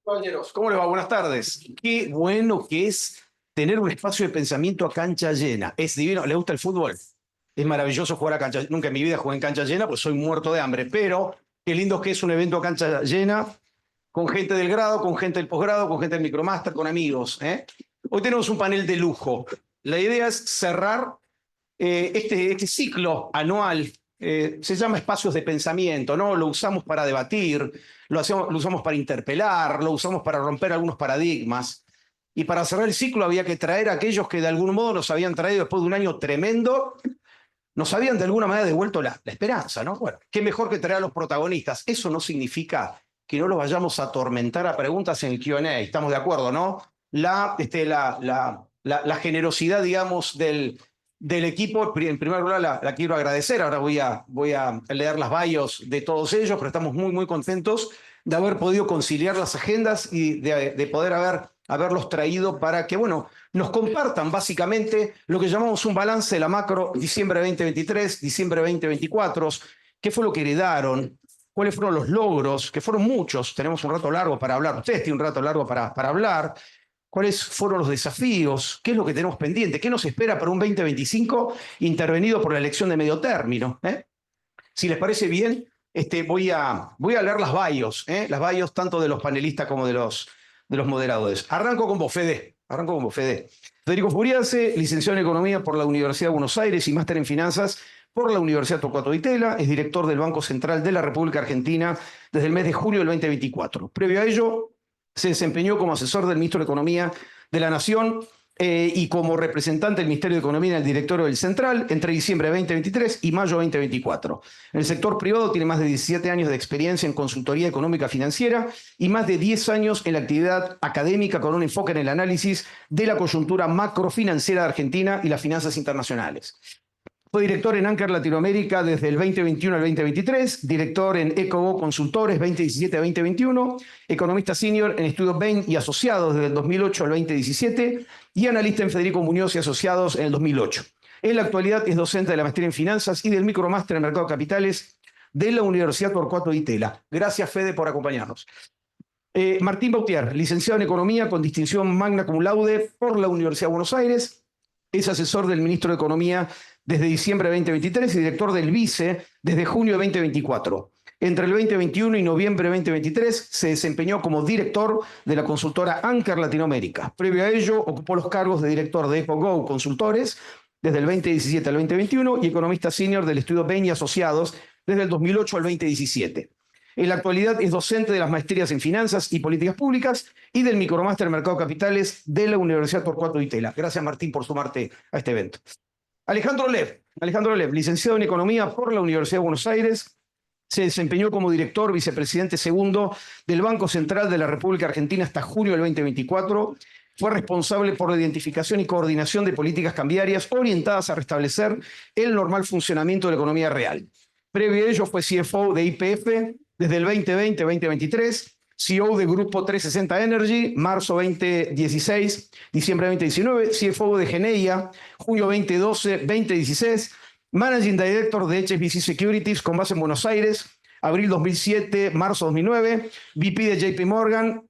Compañeros, ¿cómo les va? Buenas tardes. Qué bueno que es tener un espacio de pensamiento a cancha llena. Es divino. ¿Le gusta el fútbol? Es maravilloso jugar a cancha. Nunca en mi vida jugué en cancha llena, pues soy muerto de hambre. Pero qué lindo que es un evento a cancha llena, con gente del grado, con gente del posgrado, con gente del micromaster, con amigos. Hoy tenemos un panel de lujo. La idea es cerrar este ciclo anual. Se llama espacios de pensamiento, ¿no? Lo usamos para debatir, lo usamos para interpelar, lo usamos para romper algunos paradigmas. Y para cerrar el ciclo había que traer a aquellos que de algún modo nos habían traído después de un año tremendo, nos habían de alguna manera devuelto la esperanza, ¿no? Bueno, qué mejor que traer a los protagonistas. Eso no significa que no los vayamos a atormentar a preguntas en el Q&A. Estamos de acuerdo, ¿no? La generosidad, digamos, del equipo, en primer lugar, la quiero agradecer. Ahora voy a leer las bios de todos ellos, pero estamos muy, muy contentos de haber podido conciliar las agendas y de poder haberlos traído para que, bueno, nos compartan básicamente lo que llamamos un balance de la macro diciembre 2023, diciembre 2024, qué fue lo que heredaron, cuáles fueron los logros, que fueron muchos. Tenemos un rato largo para hablar, ustedes tienen un rato largo para hablar. ¿Cuáles fueron los desafíos? ¿Qué es lo que tenemos pendiente? ¿Qué nos espera para un 2025 intervenido por la elección de medio término? Si les parece bien, voy a leer las bios tanto de los panelistas como de los moderadores. Arranco con vos, Fede. Federico Furiase, licenciado en Economía por la Universidad de Buenos Aires y máster en Finanzas por la Universidad Torcuato Di Tella. Es director del Banco Central de la República Argentina desde el mes de junio del 2024. Previo a ello, se desempeñó como asesor del ministro de Economía de la Nación y como representante del Ministerio de Economía en el directorio del Central entre diciembre de 2023 y mayo de 2024. En el sector privado tiene más de 17 años de experiencia en consultoría económica financiera y más de 10 años en la actividad académica con un enfoque en el análisis de la coyuntura macrofinanciera de Argentina y las finanzas internacionales. Fue director en Anchor Latinoamérica desde el 2021 al 2023, director en EcoGo Consultores 2017 a 2021, economista senior en Estudios Bain y Asociados desde el 2008 al 2017 y analista en Federico Muñoz y Asociados en el 2008. En la actualidad es docente de la maestría en Finanzas y del micromáster en Mercado de Capitales de la Universidad Torcuato Di Tella. Gracias, Fede, por acompañarnos. Martín Bautier, licenciado en Economía con distinción magna cum laude por la Universidad de Buenos Aires. Es asesor del ministro de Economía desde diciembre de 2023 y director del VICE desde junio de 2024. Entre el 2021 y noviembre de 2023 se desempeñó como director de la consultora Anchor Latinoamérica. Previo a ello, ocupó los cargos de director de EcoGo Consultores desde el 2017 al 2021 y economista senior del estudio Bain y Asociados desde el 2008 al 2017. En la actualidad es docente de las maestrías en Finanzas y Políticas Públicas y del micromáster en Mercado de Capitales de la Universidad Torcuato Di Tella. Gracias, Martín, por sumarte a este evento. Alejandro Lev, licenciado en Economía por la Universidad de Buenos Aires, se desempeñó como director vicepresidente segundo del Banco Central de la República Argentina hasta junio del 2024. Fue responsable por la identificación y coordinación de políticas cambiarias orientadas a restablecer el normal funcionamiento de la economía real. Previo a ello fue CFO de YPF desde el 2020 a 2023, CEO de Grupo 360 Energy, marzo 2016, diciembre 2019, CFO de Geneia, junio 2012, 2016, Managing Director de HSBC Securities con base en Buenos Aires, abril 2007, marzo 2009, VP de JP Morgan,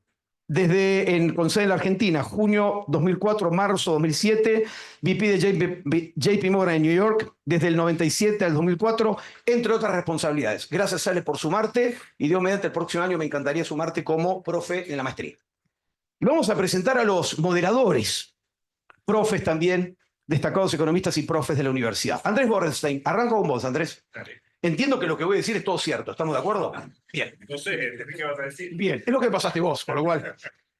con sede en la Argentina, junio 2004, marzo 2007, VP de JP Morgan en New York, desde el 97 al 2004, entre otras responsabilidades. Gracias, Ale, por sumarte, y Dios mediante el próximo año me encantaría sumarte como profe en la maestría. Y vamos a presentar a los moderadores, profes también, destacados economistas y profes de la universidad. Andrés Borenstein, arranco con vos, Andrés. Dale. Entiendo que lo que voy a decir es todo cierto, ¿estamos de acuerdo? Bien. No sé, ¿qué vas a decir? Bien, es lo que pasaste vos, por lo cual.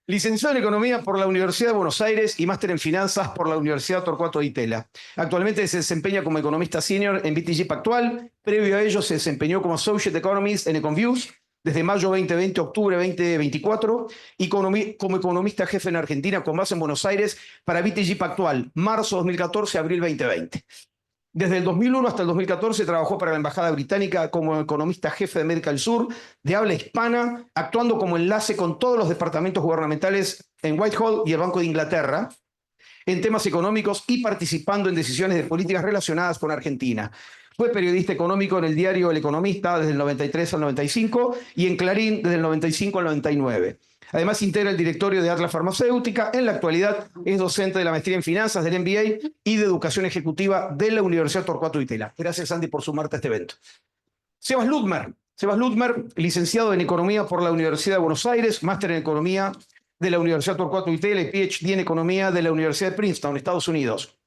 Licenciado en Economía por la Universidad de Buenos Aires y máster en Finanzas por la Universidad Torcuato Di Tella. Actualmente se desempeña como economista senior en BTG Pactual. Previo a ello se desempeñó como Associate Economist en Econviews desde mayo 2020 a octubre 2024 y como economista jefe en Argentina con base en Buenos Aires para BTG Pactual, marzo 2014 a abril 2020. Desde el 2001 hasta el 2014 trabajó para la Embajada Británica como economista jefe de América del Sur, de habla hispana, actuando como enlace con todos los departamentos gubernamentales en Whitehall y el Banco de Inglaterra, en temas económicos y participando en decisiones de políticas relacionadas con Argentina. Fue periodista económico en el diario El Economista desde el 93 al 95 y en Clarín desde el 95 al 99. Además, integra el directorio de Atlas Farmacéutica. En la actualidad es docente de la maestría en finanzas del MBA y de educación ejecutiva de la Universidad Torcuato Di Tella. Gracias, Andy, por sumarte a este evento. Sebas Ludmer. Sebas Ludmer, licenciado en Economía por la Universidad de Buenos Aires, máster en Economía de la Universidad Torcuato Di Tella y PhD en Economía de la Universidad de Princeton, Estados Unidos.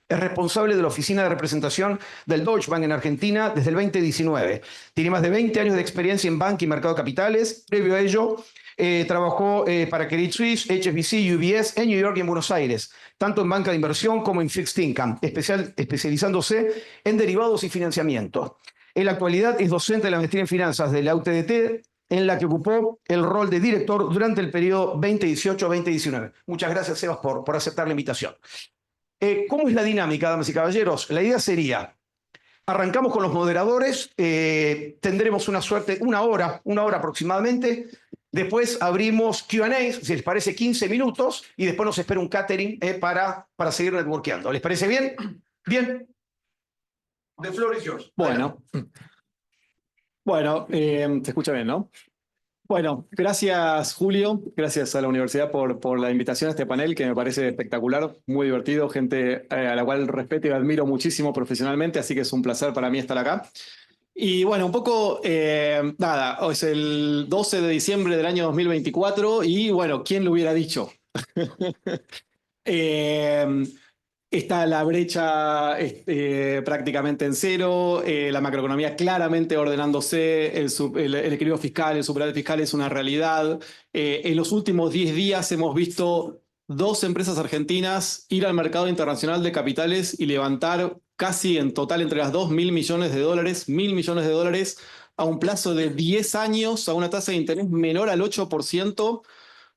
Es responsable de la oficina de representación del Deutsche Bank en Argentina desde el 2019. Tiene más de 20 años de experiencia en banca y mercado de capitales. Previo a ello, trabajó para Credit Suisse, HSBC, UBS en New York y en Buenos Aires, tanto en banca de inversión como en fixed income, especializándose en derivados y financiamiento. En la actualidad es docente de la maestría en finanzas de la UTDT, en la que ocupó el rol de director durante el periodo 2018-2019. Muchas gracias, Sebas, por aceptar la invitación. ¿Cómo es la dinámica, damas y caballeros? La idea sería, arrancamos con los moderadores, tendremos una hora aproximadamente. Después abrimos Q&A, si les parece 15 minutos, y después nos espera un catering para seguir networkeando. ¿Les parece bien? Bien. The floor is yours. Bueno, se escucha bien, ¿no? Bueno, gracias Julio, gracias a la universidad por la invitación a este panel que me parece espectacular, muy divertido, gente a la cual respeto y admiro muchísimo profesionalmente, así que es un placer para mí estar acá. Y bueno, un poco, nada, es el 12 de diciembre del año 2024 y bueno, ¿quién lo hubiera dicho? Está la brecha prácticamente en cero, la macroeconomía claramente ordenándose, el equilibrio fiscal, el superávit fiscal es una realidad. En los últimos 10 días hemos visto 2 empresas argentinas ir al mercado internacional de capitales y levantar casi en total entre las dos $1.000 millones, $1.000 millones a un plazo de 10 años, a una tasa de interés menor al 8%.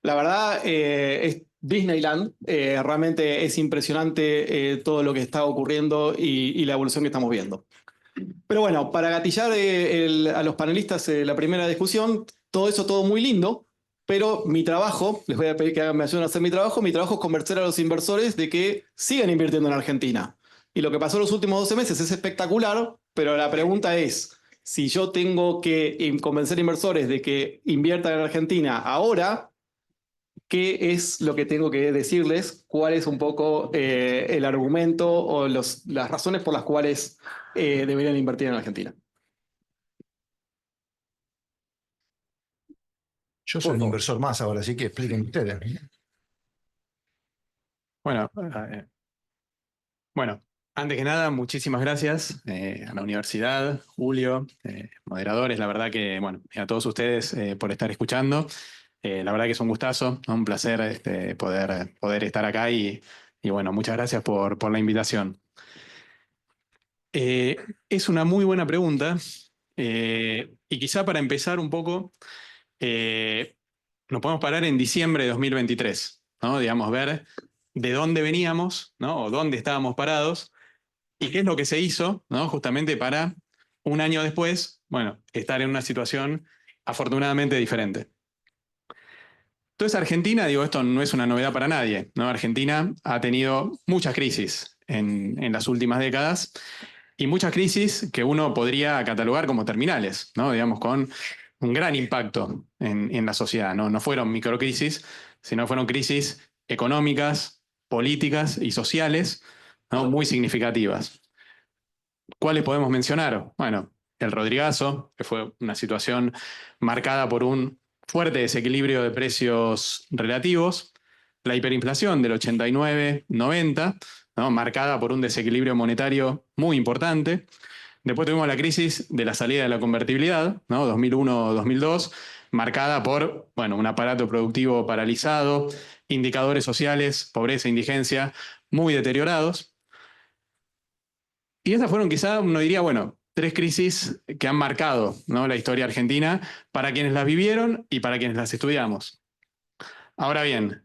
La verdad, es Disneyland, realmente es impresionante todo lo que está ocurriendo y la evolución que estamos viendo. Pero bueno, para gatillar a los panelistas la primera discusión, todo muy lindo, pero mi trabajo, les voy a pedir que me ayuden a hacer mi trabajo es convencer a los inversores de que sigan invirtiendo en Argentina. Y lo que pasó los últimos 12 meses es espectacular, pero la pregunta es, si yo tengo que convencer a inversores de que inviertan en Argentina ahora, ¿qué es lo que tengo que decirles? ¿Cuál es un poco el argumento o las razones por las cuales deberían invertir en Argentina? Yo soy un inversor más ahora, así que expliquen ustedes. Bueno, antes que nada, muchísimas gracias a la universidad, Julio, moderadores, la verdad que, bueno, y a todos ustedes por estar escuchando. La verdad que es un gustazo, ¿no? Un placer poder estar acá y bueno, muchas gracias por la invitación. Es una muy buena pregunta y quizá para empezar un poco, nos podemos parar en diciembre de 2023, ¿no? Digamos, ver de dónde veníamos, ¿no? O dónde estábamos parados y qué es lo que se hizo, ¿no? Justamente para un año después, bueno, estar en una situación afortunadamente diferente. Entonces Argentina, digo, esto no es una novedad para nadie, ¿no? Argentina ha tenido muchas crisis en las últimas décadas y muchas crisis que uno podría catalogar como terminales, ¿no? Digamos, con un gran impacto en la sociedad, ¿no? No fueron microcrisis, sino fueron crisis económicas, políticas y sociales, ¿no? Muy significativas. ¿Cuáles podemos mencionar? Bueno, el Rodrigazo, que fue una situación marcada por un fuerte desequilibrio de precios relativos, la hiperinflación del 89-90, ¿no? Marcada por un desequilibrio monetario muy importante. Después tuvimos la crisis de la salida de la convertibilidad, ¿no? 2001-2002, marcada por, bueno, un aparato productivo paralizado, indicadores sociales, pobreza e indigencia muy deteriorados. Y esas fueron quizá, uno diría, bueno, 3 crisis que han marcado, ¿no? La historia argentina para quienes las vivieron y para quienes las estudiamos. Ahora bien,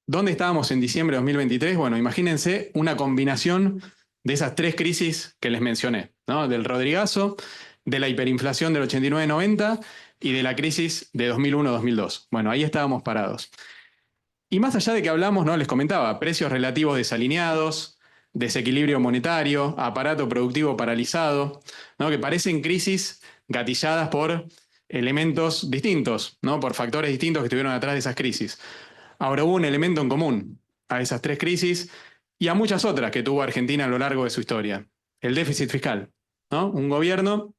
¿dónde estábamos en diciembre de 2023? Bueno, imagínense una combinación de esas 3 crisis que les mencioné, ¿no? Del Rodrigazo, de la hiperinflación del 89-90 y de la crisis de 2001-2002. Bueno, ahí estábamos parados. Y más allá de que hablamos, ¿no? Les comentaba, precios relativos desalineados, desequilibrio monetario, aparato productivo paralizado, ¿no? Que parecen crisis gatilladas por elementos distintos, ¿no? Por factores distintos que estuvieron atrás de esas crisis. Ahora hubo un elemento en común a esas 3 crisis y a muchas otras que tuvo Argentina a lo largo de su historia. El déficit fiscal, ¿no? Un gobierno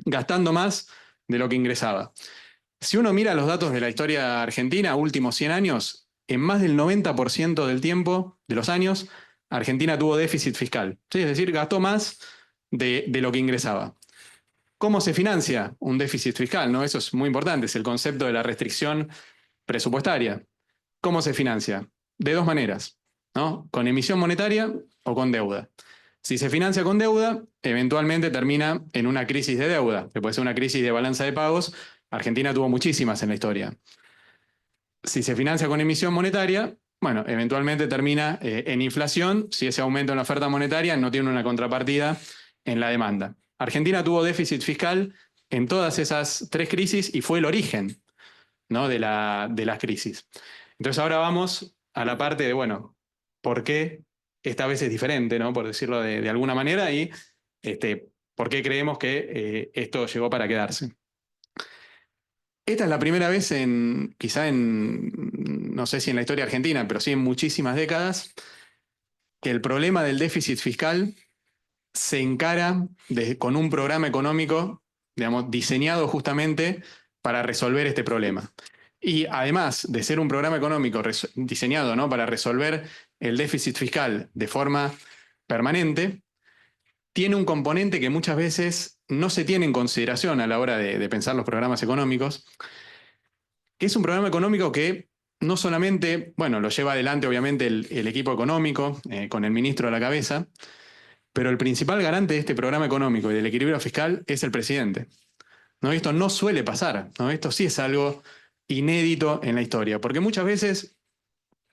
gastando más de lo que ingresaba. Si uno mira los datos de la historia argentina, últimos 100 años, en más del 90% del tiempo, de los años, Argentina tuvo déficit fiscal. ¿Sí? Es decir, gastó más de lo que ingresaba. ¿Cómo se financia un déficit fiscal? ¿No? Eso es muy importante, es el concepto de la restricción presupuestaria. ¿Cómo se financia? De 2 maneras, ¿no? Con emisión monetaria o con deuda. Si se financia con deuda, eventualmente termina en una crisis de deuda, que puede ser una crisis de balanza de pagos. Argentina tuvo muchísimas en la historia. Si se financia con emisión monetaria, bueno, eventualmente termina en inflación si ese aumento en la oferta monetaria no tiene una contrapartida en la demanda. Argentina tuvo déficit fiscal en todas esas 3 crisis y fue el origen, ¿no? de las crisis. Entonces ahora vamos a la parte de, bueno, ¿por qué esta vez es diferente, ¿no? Por decirlo de alguna manera, y por qué creemos que esto llegó para quedarse? Esta es la primera vez quizá no sé si en la historia argentina, pero sí en muchísimas décadas, que el problema del déficit fiscal se encara con un programa económico, digamos, diseñado justamente para resolver este problema. Y además de ser un programa económico diseñado, ¿no? para resolver el déficit fiscal de forma permanente, tiene un componente que muchas veces no se tiene en consideración a la hora de pensar los programas económicos, que es un programa económico que no solamente, bueno, lo lleva adelante obviamente el equipo económico, con el ministro a la cabeza, pero el principal garante de este programa económico y del equilibrio fiscal es el presidente. ¿No? Esto no suele pasar, ¿no? Esto sí es algo inédito en la historia, porque muchas veces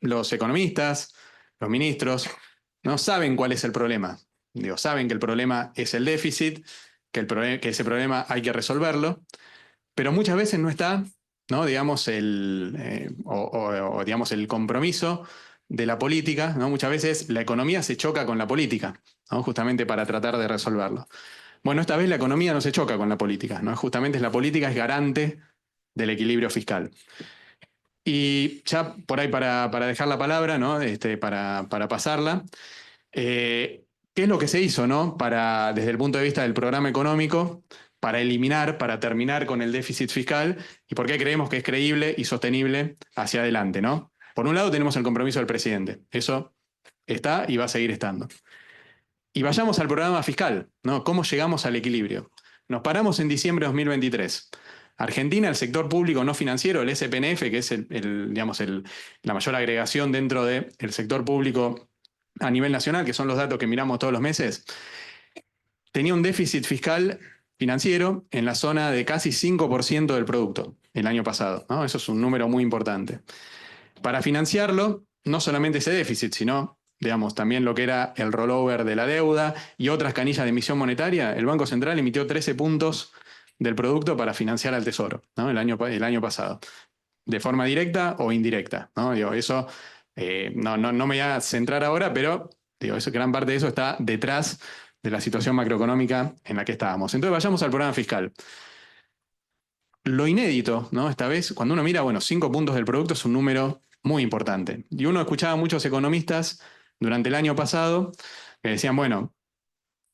los economistas, los ministros, no saben cuál es el problema. Digo, saben que el problema es el déficit, que ese problema hay que resolverlo, pero muchas veces no está, ¿no? digamos, digamos, el compromiso de la política, ¿no? Muchas veces la economía se choca con la política, ¿no? Justamente para tratar de resolverlo. Bueno, esta vez la economía no se choca con la política, ¿no? Justamente la política es garante del equilibrio fiscal. Y ya por ahí para dejar la palabra, ¿no? para pasarla, ¿qué es lo que se hizo, ¿no? desde el punto de vista del programa económico, para terminar con el déficit fiscal, y por qué creemos que es creíble y sostenible hacia adelante, ¿no? Por un lado tenemos el compromiso del presidente, eso está y va a seguir estando. Y vayamos al programa fiscal, ¿no? ¿Cómo llegamos al equilibrio? Nos paramos en diciembre de 2023. Argentina, el sector público no financiero, el SPNF, que es la mayor agregación dentro del sector público a nivel nacional, que son los datos que miramos todos los meses, tenía un déficit fiscal financiero en la zona de casi 5% del producto el año pasado, ¿no? Eso es un número muy importante. Para financiarlo, no solamente ese déficit, sino digamos, también lo que era el rollover de la deuda y otras canillas de emisión monetaria, el Banco Central emitió 13 puntos del producto para financiar al Tesoro, ¿no? el año pasado, de forma directa o indirecta, ¿no? Digo, eso no me voy a centrar ahora, pero digo, gran parte de eso está detrás de la situación macroeconómica en la que estábamos. Entonces vayamos al programa fiscal. Lo inédito, ¿no? Esta vez, cuando uno mira, bueno, 5 puntos del producto es un número muy importante. Y uno escuchaba a muchos economistas durante el año pasado que decían, bueno,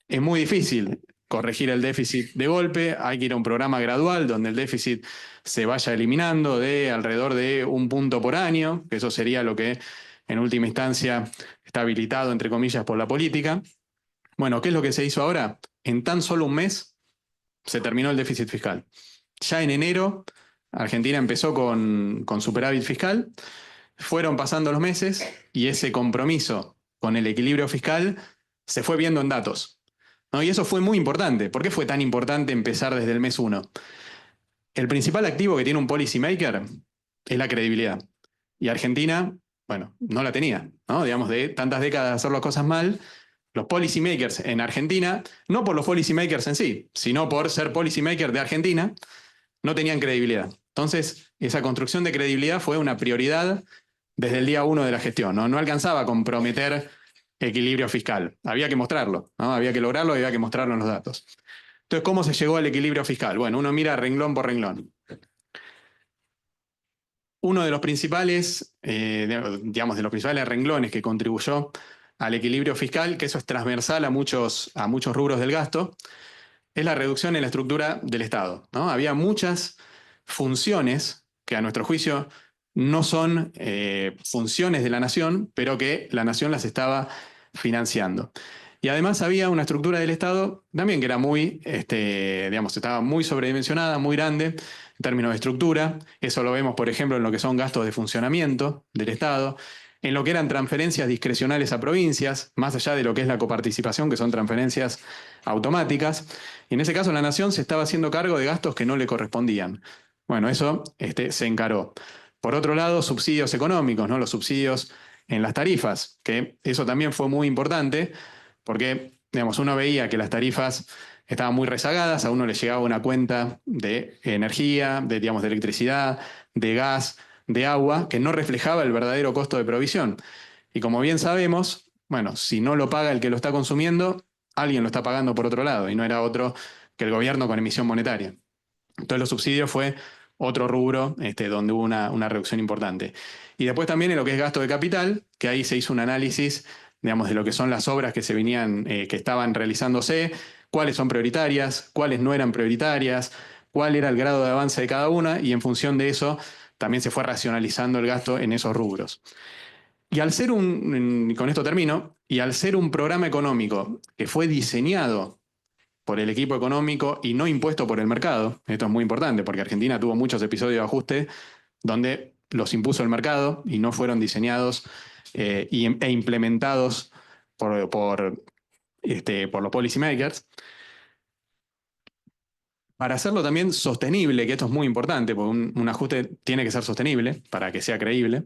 es muy difícil corregir el déficit de golpe, hay que ir a un programa gradual donde el déficit se vaya eliminando de alrededor de 1 punto por año, que eso sería lo que en última instancia está habilitado, entre comillas, por la política. Bueno, ¿qué es lo que se hizo ahora? En tan solo un mes se terminó el déficit fiscal. Ya en enero, Argentina empezó con superávit fiscal, fueron pasando los meses y ese compromiso con el equilibrio fiscal se fue viendo en datos, ¿no? Y eso fue muy importante. ¿Por qué fue tan importante empezar desde el mes 1? El principal activo que tiene un policymaker es la credibilidad. Y Argentina, bueno, no la tenía, ¿no? Digamos, de tantas décadas de hacer las cosas mal, los policymakers en Argentina, no por los policymakers en sí, sino por ser policymaker de Argentina, no tenían credibilidad. Entonces, esa construcción de credibilidad fue una prioridad desde el día 1 de la gestión, ¿no? No alcanzaba a comprometer equilibrio fiscal. Había que mostrarlo, ¿no? Había que lograrlo, había que mostrarlo en los datos. Entonces, ¿cómo se llegó al equilibrio fiscal? Bueno, uno mira renglón por renglón. Uno de los principales, digamos, de los principales renglones que contribuyó al equilibrio fiscal, que eso es transversal a muchos rubros del gasto, es la reducción en la estructura del Estado, ¿no? Había muchas funciones que a nuestro juicio no son funciones de la nación, pero que la nación las estaba financiando. Y además había una estructura del Estado también que era muy, digamos, estaba muy sobredimensionada, muy grande en términos de estructura. Eso lo vemos, por ejemplo, en lo que son gastos de funcionamiento del Estado, en lo que eran transferencias discrecionales a provincias, más allá de lo que es la coparticipación, que son transferencias automáticas. Y en ese caso la nación se estaba haciendo cargo de gastos que no le correspondían. Bueno, eso se encaró. Por otro lado, subsidios económicos, ¿no? Los subsidios en las tarifas, que eso también fue muy importante, porque, digamos, uno veía que las tarifas estaban muy rezagadas, a uno le llegaba una cuenta de energía, digamos, de electricidad, de gas, de agua, que no reflejaba el verdadero costo de provisión. Y como bien sabemos, bueno, si no lo paga el que lo está consumiendo, alguien lo está pagando por otro lado, y no era otro que el gobierno con emisión monetaria. Entonces los subsidios fue otro rubro donde hubo una reducción importante. Y después también en lo que es gasto de capital, que ahí se hizo un análisis, digamos, de lo que son las obras que se venían, que estaban realizándose, cuáles son prioritarias, cuáles no eran prioritarias, cuál era el grado de avance de cada una, y en función de eso también se fue racionalizando el gasto en esos rubros. Y al ser con esto termino, y al ser un programa económico que fue diseñado por el equipo económico y no impuesto por el mercado, esto es muy importante porque Argentina tuvo muchos episodios de ajuste donde los impuso el mercado y no fueron diseñados e implementados por los policymakers. Para hacerlo también sostenible, que esto es muy importante, porque un ajuste tiene que ser sostenible para que sea creíble,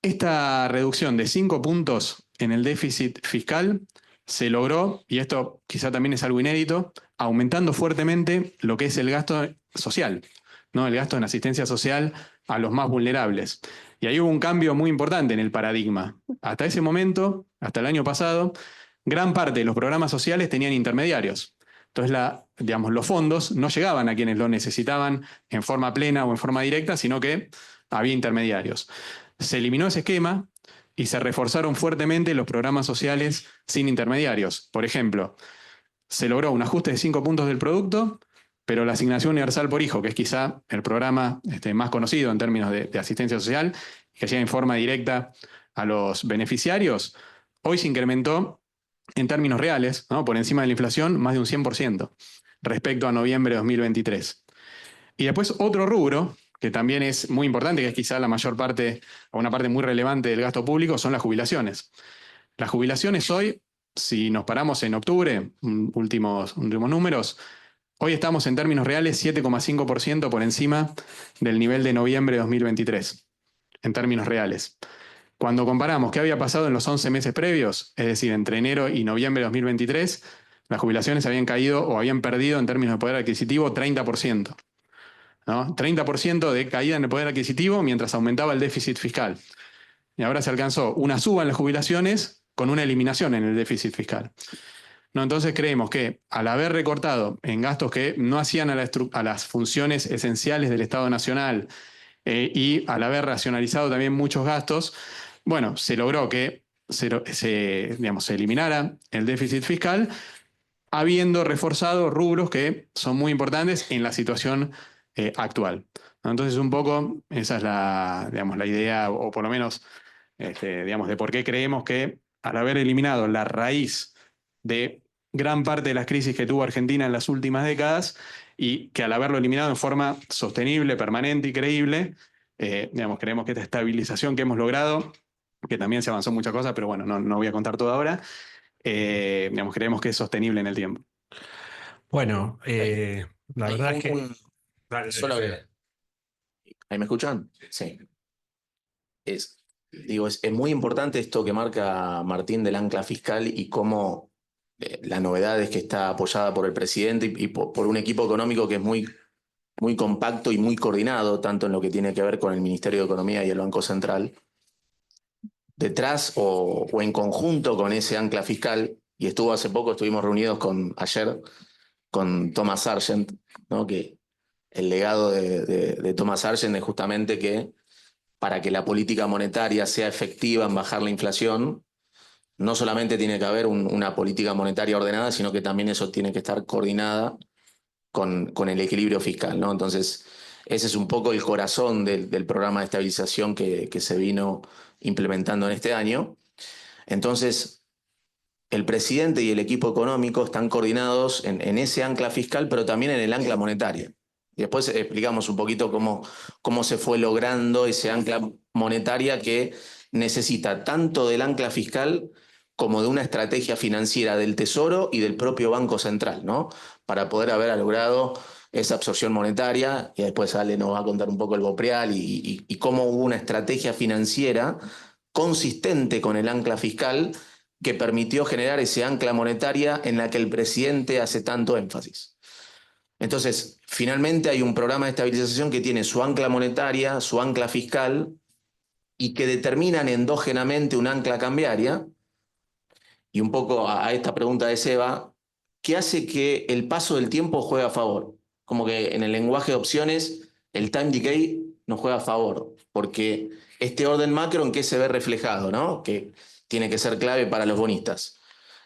esta reducción de 5 puntos en el déficit fiscal se logró, y esto quizá también es algo inédito, aumentando fuertemente lo que es el gasto social, ¿no? El gasto en asistencia social a los más vulnerables. Y ahí hubo un cambio muy importante en el paradigma. Hasta ese momento, hasta el año pasado, gran parte de los programas sociales tenían intermediarios. Entonces, digamos, los fondos no llegaban a quienes lo necesitaban en forma plena o en forma directa, sino que había intermediarios. Se eliminó ese esquema y se reforzaron fuertemente los programas sociales sin intermediarios. Por ejemplo, se logró un ajuste de 5 puntos del producto, pero la asignación universal por hijo, que es quizá el programa más conocido en términos de asistencia social, que llega en forma directa a los beneficiarios, hoy se incrementó en términos reales, ¿no? Por encima de la inflación, más de un 100% respecto a noviembre de 2023. Y después otro rubro, que también es muy importante, que es quizá la mayor parte, o una parte muy relevante del gasto público, son las jubilaciones. Las jubilaciones hoy, si nos paramos en octubre, últimos números, hoy estamos en términos reales 7,5% por encima del nivel de noviembre de 2023, en términos reales. Cuando comparamos qué había pasado en los 11 meses previos, es decir, entre enero y noviembre de 2023, las jubilaciones habían caído o habían perdido en términos de poder adquisitivo 30%. ¿No? 30% de caída en el poder adquisitivo mientras aumentaba el déficit fiscal. Y ahora se alcanzó una suba en las jubilaciones con una eliminación en el déficit fiscal. ¿No? Entonces creemos que al haber recortado en gastos que no hacían a las funciones esenciales del Estado Nacional y al haber racionalizado también muchos gastos, bueno, se logró que se eliminara el déficit fiscal, habiendo reforzado rubros que son muy importantes en la situación actual. Entonces, un poco esa es la idea, o por lo menos, de por qué creemos que al haber eliminado la raíz de gran parte de las crisis que tuvo Argentina en las últimas décadas, y que al haberlo eliminado en forma sostenible, permanente y creíble, creemos que esta estabilización que hemos logrado, que también se avanzó muchas cosas, pero bueno, no voy a contar todo ahora, creemos que es sostenible en el tiempo. Bueno, la verdad es que... Solo que... ¿Ahí me escuchan? Sí. Es muy importante esto que marca Martín del ancla fiscal y cómo la novedad es que está apoyada por el presidente y por un equipo económico que es muy compacto y muy coordinado, tanto en lo que tiene que ver con el Ministerio de Economía y el Banco Central. Detrás o en conjunto con ese ancla fiscal, y estuvimos reunidos ayer con Thomas Sargent, ¿no? Que el legado de Thomas Sargent es justamente que para que la política monetaria sea efectiva en bajar la inflación, no solamente tiene que haber una política monetaria ordenada, sino que también eso tiene que estar coordinada con el equilibrio fiscal, ¿no? Entonces, ese es un poco el corazón del programa de estabilización que se vino implementando en este año. Entonces, el presidente y el equipo económico están coordinados en ese ancla fiscal, pero también en el ancla monetaria. Y después explicamos un poquito cómo se fue logrando ese ancla monetaria que necesita tanto del ancla fiscal como de una estrategia financiera del Tesoro y del propio Banco Central, ¿no? Para poder haber logrado esa absorción monetaria. Y después Ale nos va a contar un poco el BOPREAL y cómo hubo una estrategia financiera consistente con el ancla fiscal que permitió generar ese ancla monetaria en la que el presidente hace tanto énfasis. Entonces, finalmente hay un programa de estabilización que tiene su ancla monetaria, su ancla fiscal, y que determinan endógenamente un ancla cambiaria. Y un poco a esta pregunta de Seba, ¿qué hace que el paso del tiempo juegue a favor? Como que en el lenguaje de opciones, el time decay nos juega a favor, porque este orden macro en qué se ve reflejado, ¿no? Que tiene que ser clave para los bonistas.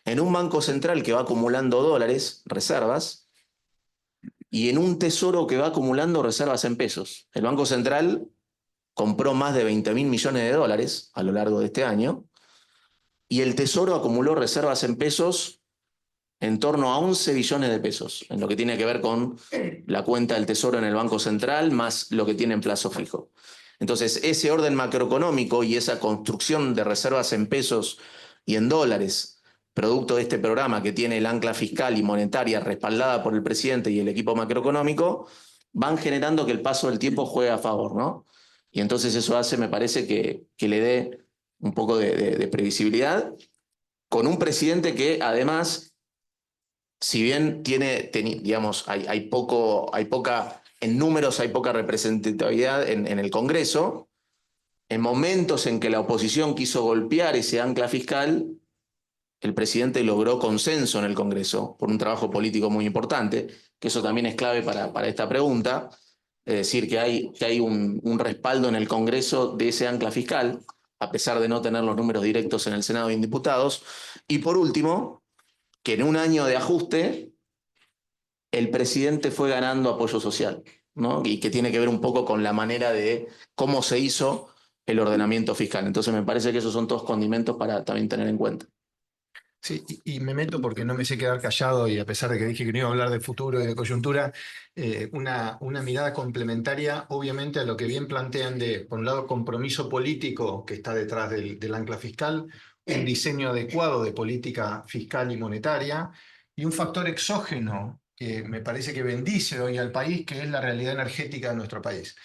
En un banco central que va acumulando dólares, reservas, y en un tesoro que va acumulando reservas en pesos. El Banco Central compró más de 20.000 millones de dólares a lo largo de este año, y el tesoro acumuló reservas en pesos en torno a 11 billones de pesos, en lo que tiene que ver con la cuenta del tesoro en el Banco Central, más lo que tiene en plazo fijo. Entonces, ese orden macroeconómico y esa construcción de reservas en pesos y en dólares, producto de este programa que tiene el ancla fiscal y monetaria respaldada por el presidente y el equipo macroeconómico, van generando que el paso del tiempo juegue a favor, ¿no? Y entonces eso hace, me parece, que le dé un poco de previsibilidad, con un presidente que además, si bien digamos, hay poca, en números hay poca representatividad en el Congreso, en momentos en que la oposición quiso golpear ese ancla fiscal, el presidente logró consenso en el Congreso por un trabajo político muy importante, que eso también es clave para esta pregunta, es decir, que hay un respaldo en el Congreso de ese ancla fiscal, a pesar de no tener los números directos en el Senado y en diputados. Y por último, que en un año de ajuste, el presidente fue ganando apoyo social, ¿no? Y que tiene que ver un poco con la manera de cómo se hizo el ordenamiento fiscal. Entonces me parece que esos son todos condimentos para también tener en cuenta. Sí, y me meto porque no me sé quedar callado y a pesar de que dije que no iba a hablar de futuro y de coyuntura, una mirada complementaria, obviamente, a lo que bien plantean de, por un lado, compromiso político que está detrás del ancla fiscal, un diseño adecuado de política fiscal y monetaria, y un factor exógeno que me parece que bendice hoy al país, que es la realidad energética de nuestro país,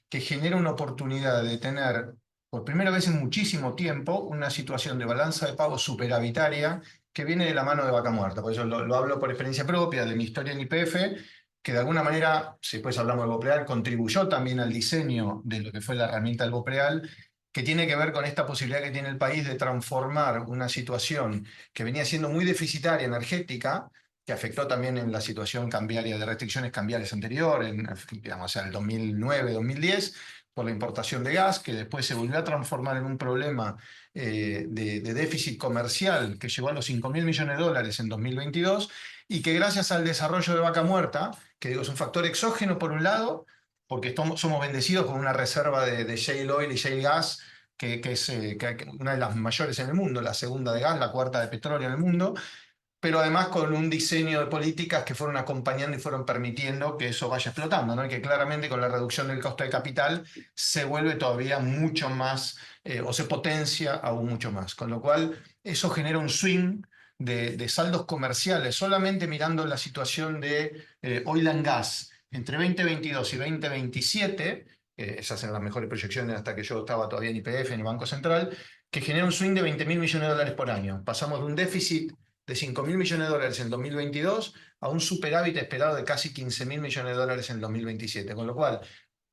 que genera una oportunidad de tener por primera vez en muchísimo tiempo, una situación de balanza de pagos superavitaria que viene de la mano de Vaca Muerta. Por eso lo hablo por experiencia propia de mi historia en YPF, que de alguna manera, si después hablamos del BOPREAL, contribuyó también al diseño de lo que fue la herramienta del BOPREAL, que tiene que ver con esta posibilidad que tiene el país de transformar una situación que venía siendo muy deficitaria energética, que afectó también en la situación cambiaria de restricciones cambiarias anterior, digamos, o sea, el 2009-2010, por la importación de gas, que después se volvió a transformar en un problema de déficit comercial que llegó a los 5.000 millones de dólares en 2022, y que gracias al desarrollo de Vaca Muerta, que digo es un factor exógeno por un lado, porque somos bendecidos con una reserva de shale oil y shale gas, que es una de las mayores en el mundo, la segunda de gas, la cuarta de petróleo en el mundo, pero además con un diseño de políticas que fueron acompañando y fueron permitiendo que eso vaya explotando, ¿no? Y que claramente con la reducción del costo de capital se vuelve todavía mucho más, o se potencia aún mucho más. Con lo cual, eso genera un swing de saldos comerciales, solamente mirando la situación de oil and gas entre 2022 y 2027, esas eran las mejores proyecciones hasta que yo estaba todavía en YPF, en el Banco Central, que genera un swing de 20.000 millones de dólares por año. Pasamos de un déficit de 5.000 millones de dólares en 2022 a un superávit esperado de casi 15.000 millones de dólares en 2027. Con lo cual,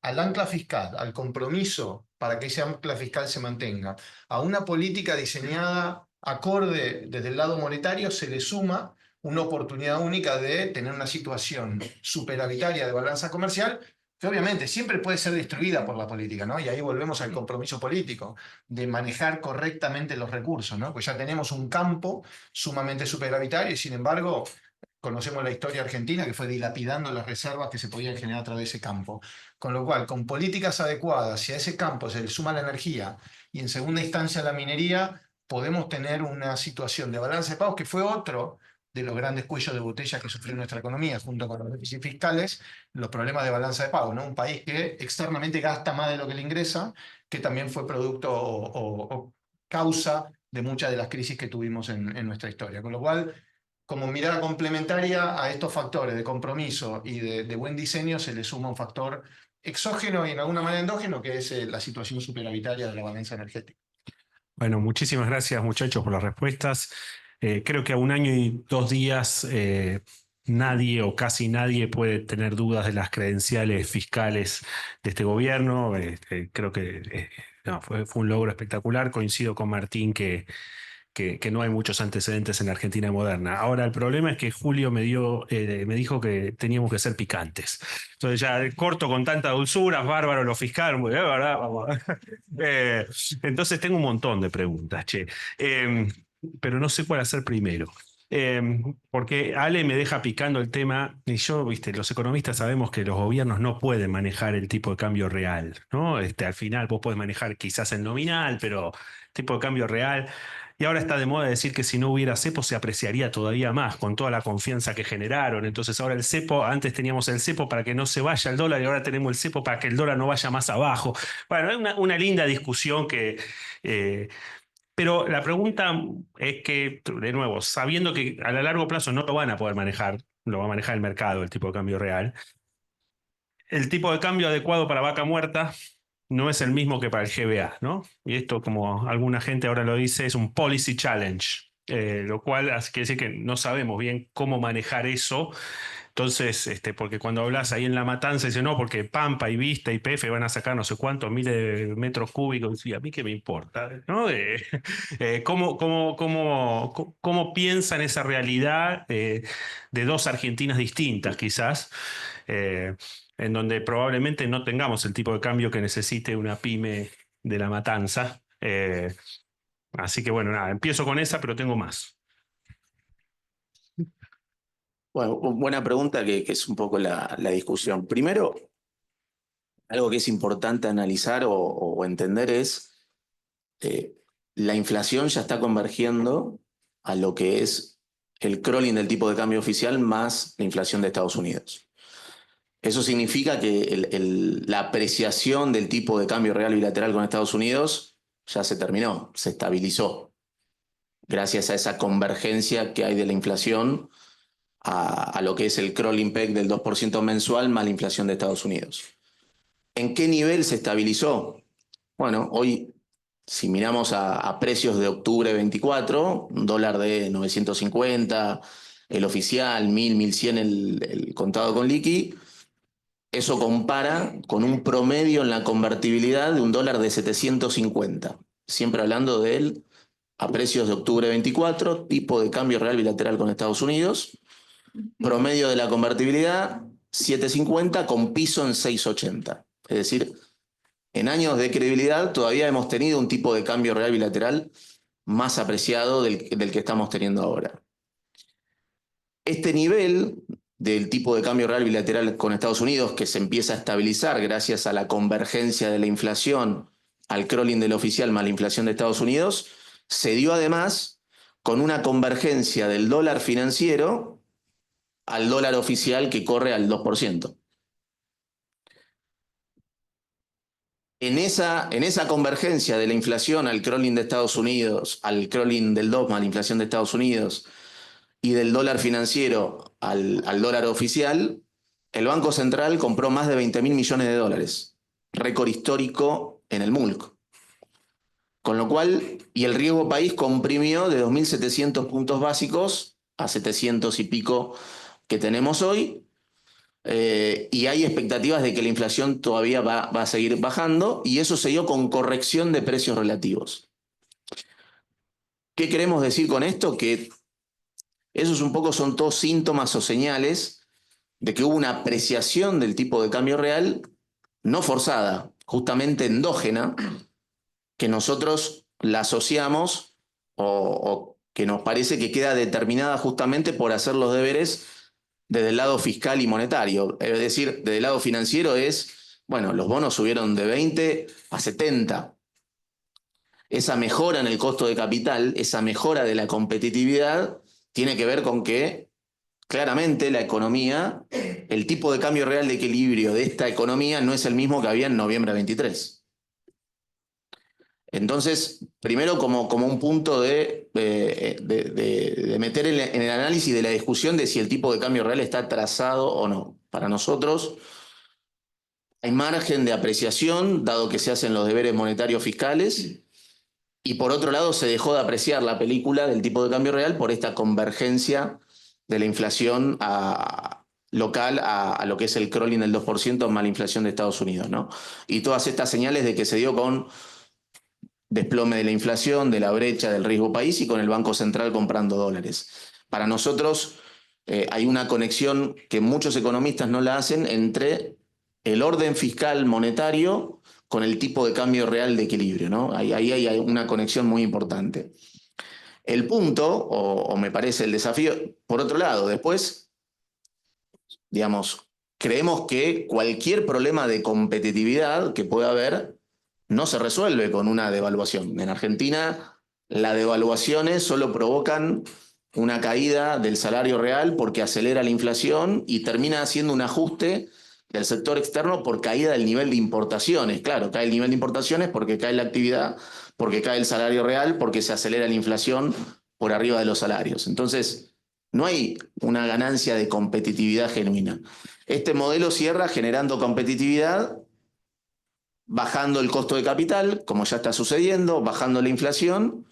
al ancla fiscal, al compromiso para que ese ancla fiscal se mantenga, a una política diseñada acorde desde el lado monetario, se le suma una oportunidad única de tener una situación superavitaria de balanza comercial, que obviamente siempre puede ser destruida por la política, ¿no? Y ahí volvemos al compromiso político, de manejar correctamente los recursos, ¿no? Pues ya tenemos un campo sumamente superavitario y sin embargo conocemos la historia argentina que fue dilapidando las reservas que se podían generar a través de ese campo. Con lo cual, con políticas adecuadas, si a ese campo se le suma la energía y en segunda instancia la minería, podemos tener una situación de balance de pagos que fue otro de los grandes cuellos de botella que sufrió nuestra economía, junto con los déficits fiscales, los problemas de balanza de pagos, ¿no? Un país que externamente gasta más de lo que le ingresa, que también fue producto o causa de muchas de las crisis que tuvimos en nuestra historia. Con lo cual, como mirada complementaria a estos factores de compromiso y de buen diseño, se le suma un factor exógeno y en alguna manera endógeno, que es la situación superavitaria de la balanza energética. Bueno, muchísimas gracias muchachos por las respuestas. Creo que a 1 año y 2 días nadie o casi nadie puede tener dudas de las credenciales fiscales de este gobierno. Creo que no, fue un logro espectacular. Coincido con Martín que no hay muchos antecedentes en la Argentina moderna. Ahora, el problema es que Julio me dijo que teníamos que ser picantes. Entonces ya corto con tanta dulzura, bárbaro lo fiscal, muy bien, ¿verdad? Vamos. Entonces tengo un montón de preguntas, che. Pero no sé cuál hacer primero. Porque Ale me deja picando el tema, y yo, viste, los economistas sabemos que los gobiernos no pueden manejar el tipo de cambio real, ¿no? Al final vos podés manejar quizás el nominal, pero tipo de cambio real. Y ahora está de moda decir que si no hubiera cepo se apreciaría todavía más con toda la confianza que generaron. Entonces ahora el cepo, antes teníamos el cepo para que no se vaya el dólar y ahora tenemos el cepo para que el dólar no vaya más abajo. Bueno, es una linda discusión que... pero la pregunta es que, de nuevo, sabiendo que a largo plazo no lo van a poder manejar, lo va a manejar el mercado, el tipo de cambio real, el tipo de cambio adecuado para vaca muerta no es el mismo que para el GBA, ¿no? Y esto, como alguna gente ahora lo dice, es un policy challenge, lo cual quiere decir que no sabemos bien cómo manejar eso. Entonces, porque cuando hablas ahí en La Matanza, dice no, porque Pampa y Vista y PF van a sacar no sé cuántos miles de metros cúbicos, y a mí qué me importa, ¿no? ¿Cómo piensan esa realidad de dos Argentinas distintas, quizás? En donde probablemente no tengamos el tipo de cambio que necesite una pyme de La Matanza. Así que bueno, nada, empiezo con esa, pero tengo más. Bueno, buena pregunta que es un poco la discusión. Primero, algo que es importante analizar o entender es la inflación ya está convergiendo a lo que es el crawling del tipo de cambio oficial más la inflación de Estados Unidos. Eso significa que la apreciación del tipo de cambio real bilateral con Estados Unidos ya se terminó, se estabilizó, gracias a esa convergencia que hay de la inflación a lo que es el crawling peg del 2% mensual más la inflación de Estados Unidos. ¿En qué nivel se estabilizó? Bueno, hoy, si miramos a precios de octubre 24, un dólar de 950, el oficial, 1000, 1100 el contado con liqui, eso compara con un promedio en la convertibilidad de un dólar de 750. Siempre hablando de él a precios de octubre 24, tipo de cambio real bilateral con Estados Unidos. Promedio de la convertibilidad, 750 con piso en 680. Es decir, en años de credibilidad todavía hemos tenido un tipo de cambio real bilateral más apreciado del que estamos teniendo ahora. Este nivel del tipo de cambio real bilateral con Estados Unidos, que se empieza a estabilizar gracias a la convergencia de la inflación al crawling del oficial más la inflación de Estados Unidos, se dio además con una convergencia del dólar financiero al dólar oficial que corre al 2%. En esa convergencia de la inflación al crawling de Estados Unidos, al crawling del DOM, a la inflación de Estados Unidos, y del dólar financiero al dólar oficial, el Banco Central compró más de 20.000 millones de dólares, récord histórico en el MULC. Con lo cual, y el riesgo país comprimió de 2.700 puntos básicos a 700 y pico que tenemos hoy, y hay expectativas de que la inflación todavía va a seguir bajando, y eso se dio con corrección de precios relativos. ¿Qué queremos decir con esto? Que Esos un poco son todos síntomas o señales de que hubo una apreciación del tipo de cambio real no forzada, justamente endógena, que nosotros la asociamos o que nos parece que queda determinada justamente por hacer los deberes desde el lado fiscal y monetario. Es decir, desde el lado financiero es, bueno, los bonos subieron de 20 a 70. Esa mejora en el costo de capital, esa mejora de la competitividad, tiene que ver con que claramente la economía, el tipo de cambio real de equilibrio de esta economía no es el mismo que había en noviembre 23. Entonces, primero como un punto de meter en el análisis de la discusión de si el tipo de cambio real está trazado o no. Para nosotros hay margen de apreciación, dado que se hacen los deberes monetarios fiscales, y por otro lado se dejó de apreciar la película del tipo de cambio real por esta convergencia de la inflación local a lo que es el crawling del 2% más la inflación de Estados Unidos, ¿no? Y todas estas señales de que se dio con desplome de la inflación, de la brecha del riesgo país y con el Banco Central comprando dólares. Para nosotros hay una conexión que muchos economistas no la hacen entre el orden fiscal monetario con el tipo de cambio real de equilibrio, ¿no? Ahí hay una conexión muy importante. El punto, o me parece el desafío, por otro lado, después, digamos, creemos que cualquier problema de competitividad que pueda haber no se resuelve con una devaluación. En Argentina, las devaluaciones solo provocan una caída del salario real porque acelera la inflación y termina haciendo un ajuste del sector externo por caída del nivel de importaciones. Claro, cae el nivel de importaciones porque cae la actividad, porque cae el salario real, porque se acelera la inflación por arriba de los salarios. Entonces, no hay una ganancia de competitividad genuina. Este modelo cierra generando competitividad, bajando el costo de capital, como ya está sucediendo, bajando la inflación,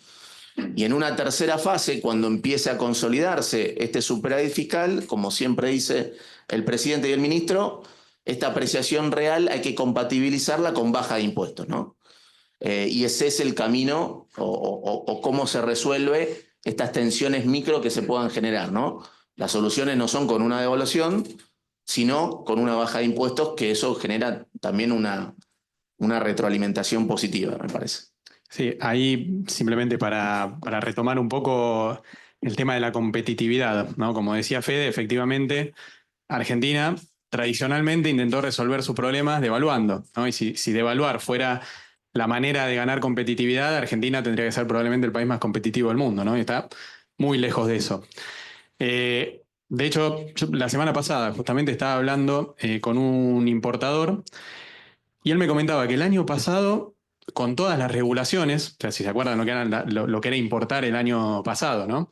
y en una tercera fase, cuando empiece a consolidarse este superávit fiscal, como siempre dice el presidente y el ministro, esta apreciación real hay que compatibilizarla con baja de impuestos, ¿no? Y ese es el camino o cómo se resuelve estas tensiones micro que se puedan generar, ¿no? Las soluciones no son con una devaluación, sino con una baja de impuestos, que eso genera también una retroalimentación positiva, me parece. Sí, ahí simplemente para retomar un poco el tema de la competitividad, ¿no? Como decía Fede, efectivamente, Argentina tradicionalmente intentó resolver sus problemas devaluando, ¿no? Y si devaluar fuera la manera de ganar competitividad, Argentina tendría que ser probablemente el país más competitivo del mundo, ¿no? Y está muy lejos de eso. De hecho, yo la semana pasada justamente estaba hablando con un importador y él me comentaba que el año pasado, con todas las regulaciones, o sea, si se acuerdan lo que era importar el año pasado, ¿no?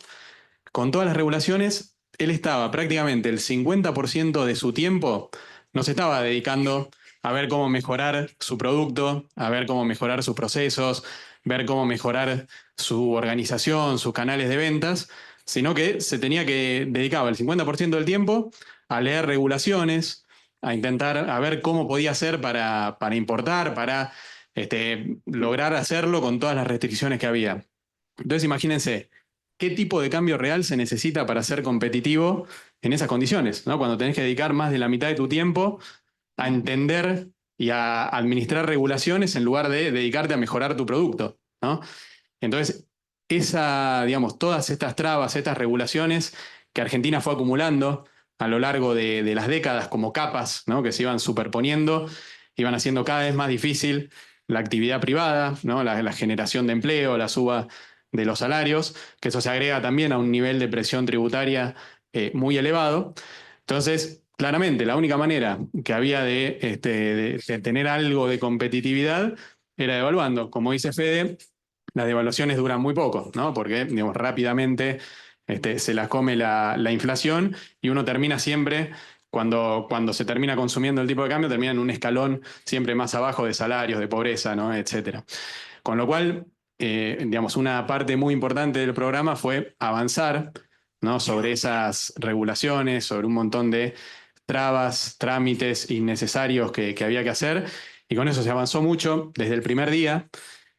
Con todas las regulaciones, él estaba prácticamente el 50% de su tiempo, no se estaba dedicando a ver cómo mejorar su producto, a ver cómo mejorar sus procesos, ver cómo mejorar su organización, sus canales de ventas, sino que se tenía que dedicaba el 50% del tiempo a leer regulaciones, a intentar a ver cómo podía hacer para importar, para lograr hacerlo con todas las restricciones que había. Entonces imagínense, ¿qué tipo de cambio real se necesita para ser competitivo en esas condiciones, ¿no? Cuando tenés que dedicar más de la mitad de tu tiempo a entender y a administrar regulaciones en lugar de dedicarte a mejorar tu producto, ¿no? Entonces, todas estas trabas, estas regulaciones que Argentina fue acumulando a lo largo de las décadas como capas, ¿no? Que se iban superponiendo, iban haciendo cada vez más difícil la actividad privada, ¿no? La generación de empleo, la suba de los salarios, que eso se agrega también a un nivel de presión tributaria muy elevado. Entonces, claramente, la única manera que había de tener algo de competitividad era devaluando. Como dice Fede, las devaluaciones duran muy poco, ¿no? Porque, digamos, rápidamente se las come la inflación y uno termina siempre, cuando se termina consumiendo el tipo de cambio, termina en un escalón siempre más abajo de salarios, de pobreza, ¿no? Etcétera. Con lo cual, una parte muy importante del programa fue avanzar, ¿no? Sobre esas regulaciones, sobre un montón de trabas, trámites innecesarios que había que hacer, y con eso se avanzó mucho desde el primer día.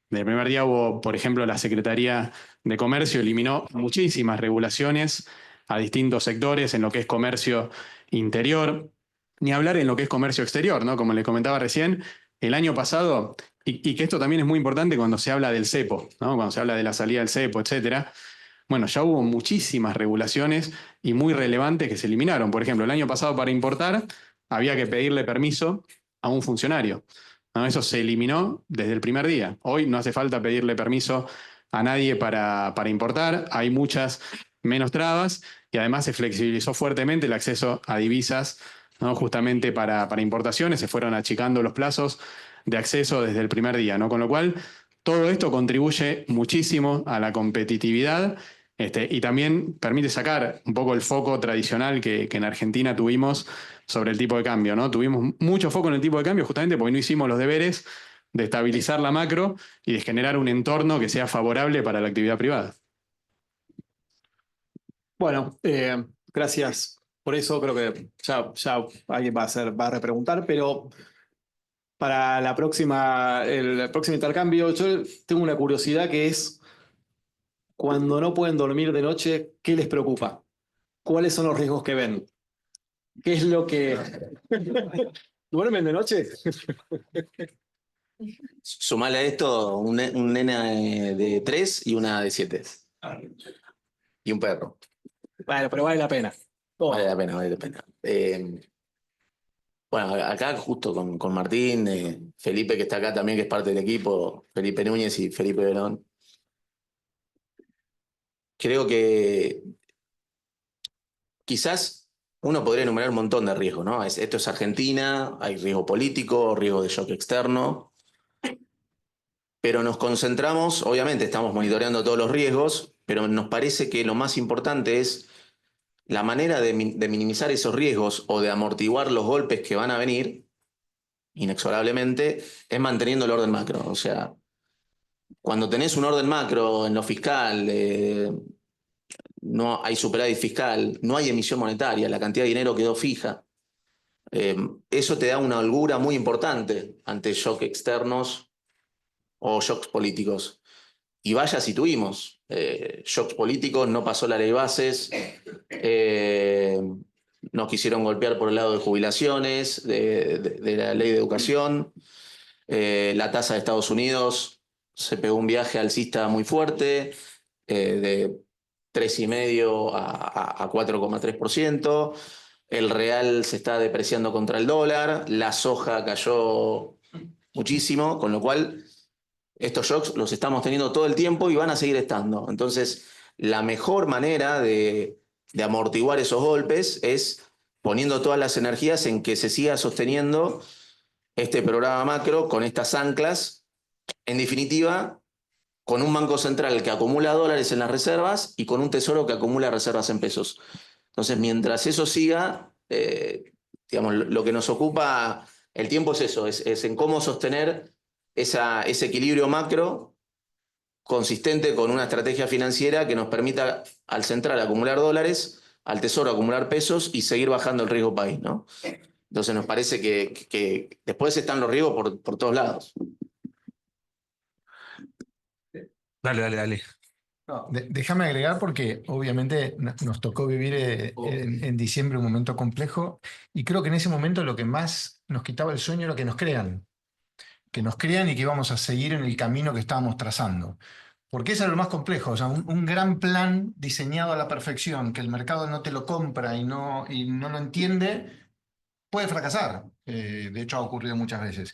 Desde el primer día hubo, por ejemplo, la Secretaría de Comercio eliminó muchísimas regulaciones a distintos sectores en lo que es comercio interior, ni hablar en lo que es comercio exterior, ¿no? Como les comentaba recién, el año pasado, y que esto también es muy importante cuando se habla del cepo, ¿no? Cuando se habla de la salida del cepo, etcétera. Bueno, ya hubo muchísimas regulaciones y muy relevantes que se eliminaron. Por ejemplo, el año pasado para importar había que pedirle permiso a un funcionario, ¿no? Eso se eliminó desde el primer día. Hoy no hace falta pedirle permiso a nadie para importar, hay muchas menos trabas y además se flexibilizó fuertemente el acceso a divisas, ¿no? Justamente para importaciones, se fueron achicando los plazos de acceso desde el primer día, ¿no? Con lo cual, todo esto contribuye muchísimo a la competitividad. Y también permite sacar un poco el foco tradicional que en Argentina tuvimos sobre el tipo de cambio, ¿no? Tuvimos mucho foco en el tipo de cambio justamente porque no hicimos los deberes de estabilizar la macro y de generar un entorno que sea favorable para la actividad privada. Bueno, gracias por eso. Creo que ya alguien va a repreguntar, pero para el próximo intercambio, yo tengo una curiosidad que es, cuando no pueden dormir de noche, ¿qué les preocupa? ¿Cuáles son los riesgos que ven? ¿Qué es lo que... ¿Duermen de noche? Sumale a esto un nena de 3 y una de 7. Y un perro. Bueno, pero vale la pena. Oh, Vale la pena, vale la pena. Bueno, acá justo con Martín, Felipe que está acá también, que es parte del equipo, Felipe Núñez y Felipe Verón. Creo que quizás uno podría enumerar un montón de riesgos, ¿no? Esto es Argentina, hay riesgo político, riesgo de shock externo, pero nos concentramos, obviamente estamos monitoreando todos los riesgos, pero nos parece que lo más importante es la manera de minimizar esos riesgos o de amortiguar los golpes que van a venir, inexorablemente, es manteniendo el orden macro. O sea, cuando tenés un orden macro en lo fiscal, no hay superávit fiscal, no hay emisión monetaria, la cantidad de dinero quedó fija. Eso te da una holgura muy importante ante shocks externos o shocks políticos. Y vaya si tuvimos shocks políticos, no pasó la ley bases, nos quisieron golpear por el lado de jubilaciones, de la ley de educación, la tasa de Estados Unidos se pegó un viaje alcista muy fuerte, de 3,5% a 4,3%. El real se está depreciando contra el dólar, la soja cayó muchísimo, con lo cual estos shocks los estamos teniendo todo el tiempo y van a seguir estando. Entonces, la mejor manera de amortiguar esos golpes es poniendo todas las energías en que se siga sosteniendo este programa macro con estas anclas, en definitiva, con un banco central que acumula dólares en las reservas y con un tesoro que acumula reservas en pesos. Entonces, mientras eso siga, digamos, lo que nos ocupa el tiempo es eso, es en cómo sostener ese equilibrio macro consistente con una estrategia financiera que nos permita al central acumular dólares, al tesoro acumular pesos y seguir bajando el riesgo país, ¿no? Entonces nos parece que después están los riesgos por todos lados. Dale. No, déjame agregar porque obviamente nos tocó vivir en diciembre un momento complejo y creo que en ese momento lo que más nos quitaba el sueño era que nos crean y que íbamos a seguir en el camino que estábamos trazando. Porque eso era lo más complejo, o sea, un gran plan diseñado a la perfección, que el mercado no te lo compra y no lo entiende, puede fracasar. De hecho, ha ocurrido muchas veces.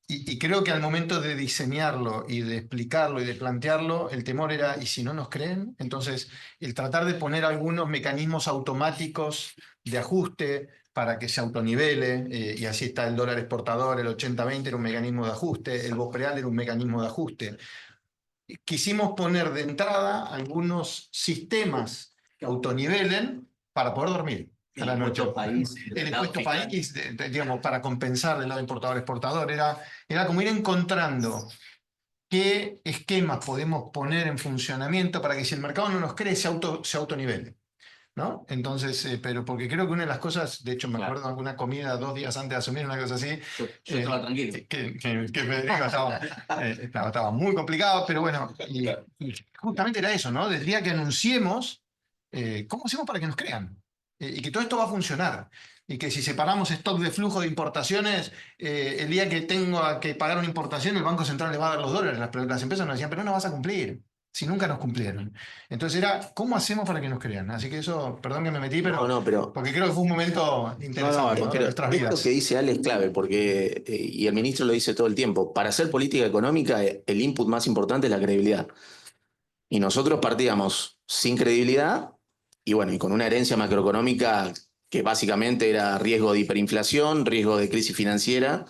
Y creo que al momento de diseñarlo y de explicarlo y de plantearlo, el temor era, ¿y si no nos creen? Entonces, el tratar de poner algunos mecanismos automáticos de ajuste para que se autonivele, y así está el dólar exportador, el 80-20 era un mecanismo de ajuste, el BOPREAL era un mecanismo de ajuste. Quisimos poner de entrada algunos sistemas que autonivelen para poder dormir a la noche. El impuesto país, digamos, para compensar del lado importador-exportador, era como ir encontrando qué esquemas podemos poner en funcionamiento para que si el mercado no nos cree, se autonivele, ¿no? Entonces, pero porque creo que una de las cosas, de hecho me acuerdo de alguna comida 2 días antes de asumir, una cosa así, Yo estaba tranquilo. que Federico estaba muy complicado, pero bueno, y justamente era eso, ¿no? Del día que anunciemos ¿cómo hacemos para que nos crean? Y que todo esto va a funcionar. Y que si separamos stock de flujo de importaciones, el día que tengo que pagar una importación, el Banco Central le va a dar los dólares. Las empresas nos decían, pero no vas a cumplir, si nunca nos cumplieron. Entonces era, ¿cómo hacemos para que nos crean? Así que eso, perdón que me metí, pero, pero porque creo que fue un momento interesante, ¿no? De pero nuestras esto vidas. que dice Ale es clave, porque, y el ministro lo dice todo el tiempo, para hacer política económica el input más importante es la credibilidad. Y nosotros partíamos sin credibilidad y bueno, y con una herencia macroeconómica que básicamente era riesgo de hiperinflación, riesgo de crisis financiera.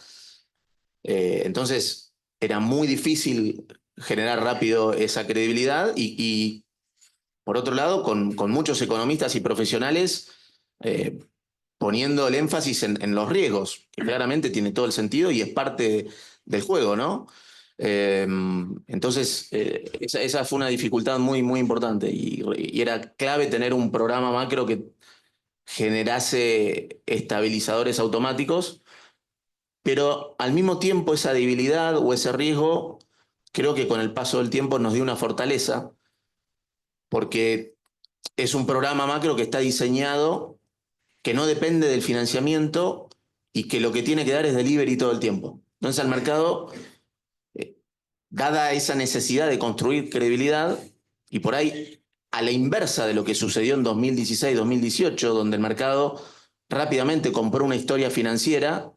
Entonces era muy difícil generar rápido esa credibilidad y por otro lado, con muchos economistas y profesionales poniendo el énfasis en los riesgos, que claramente tiene todo el sentido y es parte del juego, ¿no? Entonces, esa fue una dificultad muy, muy importante y era clave tener un programa macro que generase estabilizadores automáticos, pero al mismo tiempo esa debilidad o ese riesgo creo que con el paso del tiempo nos dio una fortaleza, porque es un programa macro que está diseñado, que no depende del financiamiento y que lo que tiene que dar es delivery todo el tiempo. Entonces al mercado, dada esa necesidad de construir credibilidad, y por ahí a la inversa de lo que sucedió en 2016-2018, donde el mercado rápidamente compró una historia financiera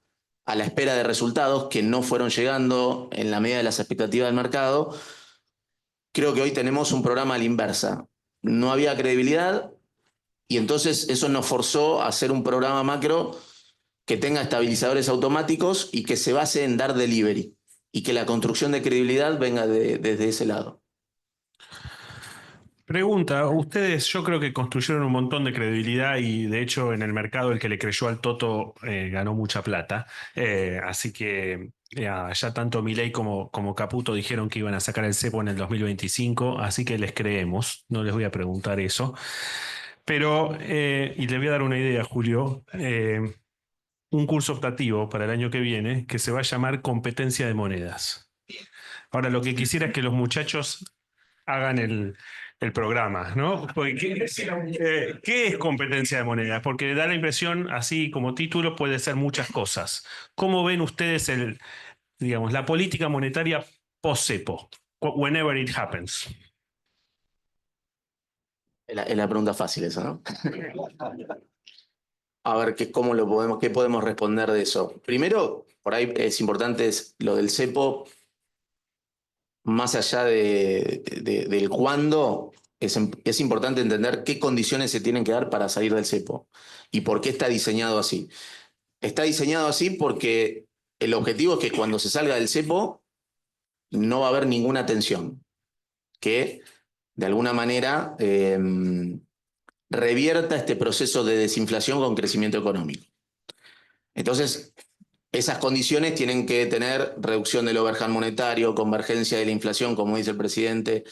a la espera de resultados que no fueron llegando en la medida de las expectativas del mercado, creo que hoy tenemos un programa a la inversa. No había credibilidad y entonces eso nos forzó a hacer un programa macro que tenga estabilizadores automáticos y que se base en dar delivery y que la construcción de credibilidad venga desde ese lado. Pregunta, ustedes yo creo que construyeron un montón de credibilidad y de hecho en el mercado el que le creyó al Toto ganó mucha plata. Así que ya tanto Milei como Caputo dijeron que iban a sacar el cepo en el 2025, así que les creemos, no les voy a preguntar eso. Pero, y le voy a dar una idea, Julio, un curso optativo para el año que viene que se va a llamar Competencia de Monedas. Ahora, lo que quisiera es que los muchachos hagan el programa, ¿no? Porque, ¿qué es competencia de monedas? Porque da la impresión, así como título, puede ser muchas cosas. ¿Cómo ven ustedes digamos, la política monetaria post-cepo? Whenever it happens. Es la pregunta fácil esa, ¿no? A ver, ¿cómo lo qué podemos responder de eso? Primero, por ahí es importante lo del cepo, más allá del cuándo, es importante entender qué condiciones se tienen que dar para salir del cepo y por qué está diseñado así. Está diseñado así porque el objetivo es que cuando se salga del cepo no va a haber ninguna tensión, que de alguna manera revierta este proceso de desinflación con crecimiento económico. Entonces, esas condiciones tienen que tener reducción del overhang monetario, convergencia de la inflación, como dice el presidente,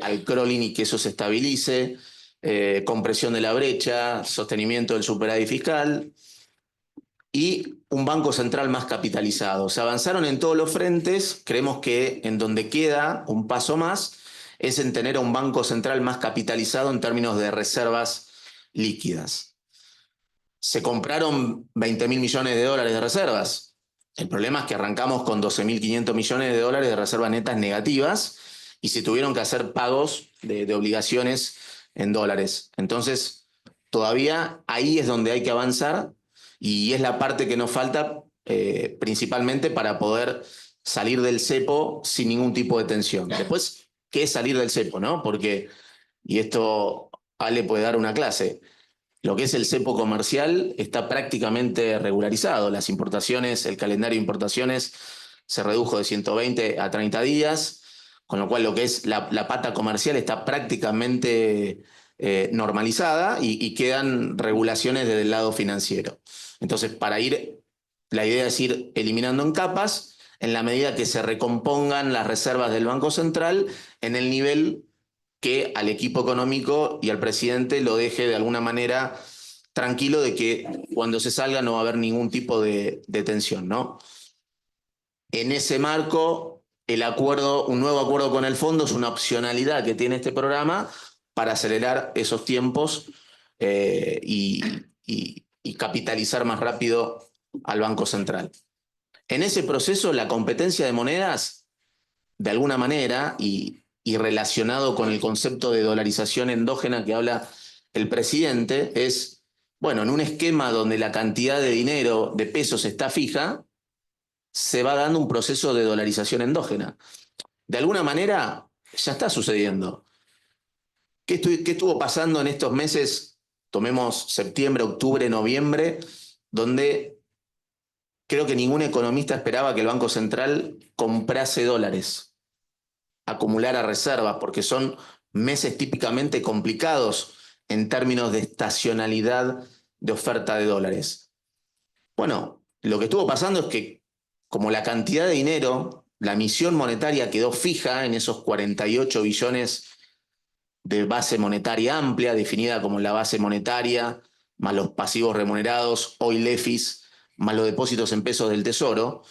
al crawling y que eso se estabilice, compresión de la brecha, sostenimiento del superávit fiscal y un banco central más capitalizado. Se avanzaron en todos los frentes, creemos que en donde queda un paso más es en tener a un banco central más capitalizado en términos de reservas líquidas. Se compraron 20.000 millones de dólares de reservas. El problema es que arrancamos con 12.500 millones de dólares de reservas netas negativas y se tuvieron que hacer pagos de obligaciones en dólares. Entonces, todavía ahí es donde hay que avanzar y es la parte que nos falta principalmente para poder salir del cepo sin ningún tipo de tensión. Después, ¿qué es salir del cepo, no? Porque, y esto Ale puede dar una clase, lo que es el cepo comercial está prácticamente regularizado. Las importaciones, el calendario de importaciones se redujo de 120 a 30 días, con lo cual lo que es la pata comercial está prácticamente normalizada y quedan regulaciones desde el lado financiero. Entonces, la idea es ir eliminando en capas en la medida que se recompongan las reservas del Banco Central en el nivel que al equipo económico y al presidente lo deje de alguna manera tranquilo de que cuando se salga no va a haber ningún tipo de tensión, ¿no? En ese marco, un nuevo acuerdo con el fondo es una opcionalidad que tiene este programa para acelerar esos tiempos y capitalizar más rápido al Banco Central. En ese proceso, la competencia de monedas, de alguna manera, y relacionado con el concepto de dolarización endógena que habla el presidente, es, bueno, en un esquema donde la cantidad de dinero, de pesos, está fija, se va dando un proceso de dolarización endógena. De alguna manera, ya está sucediendo. ¿Qué estuvo pasando en estos meses? Tomemos septiembre, octubre, noviembre, donde creo que ningún economista esperaba que el Banco Central comprase dólares, acumulara reservas, porque son meses típicamente complicados en términos de estacionalidad de oferta de dólares. Bueno, lo que estuvo pasando es que como la cantidad de dinero, la emisión monetaria quedó fija en esos 48 billones de base monetaria amplia, definida como la base monetaria, más los pasivos remunerados, hoy LEFIs, más los depósitos en pesos del Tesoro,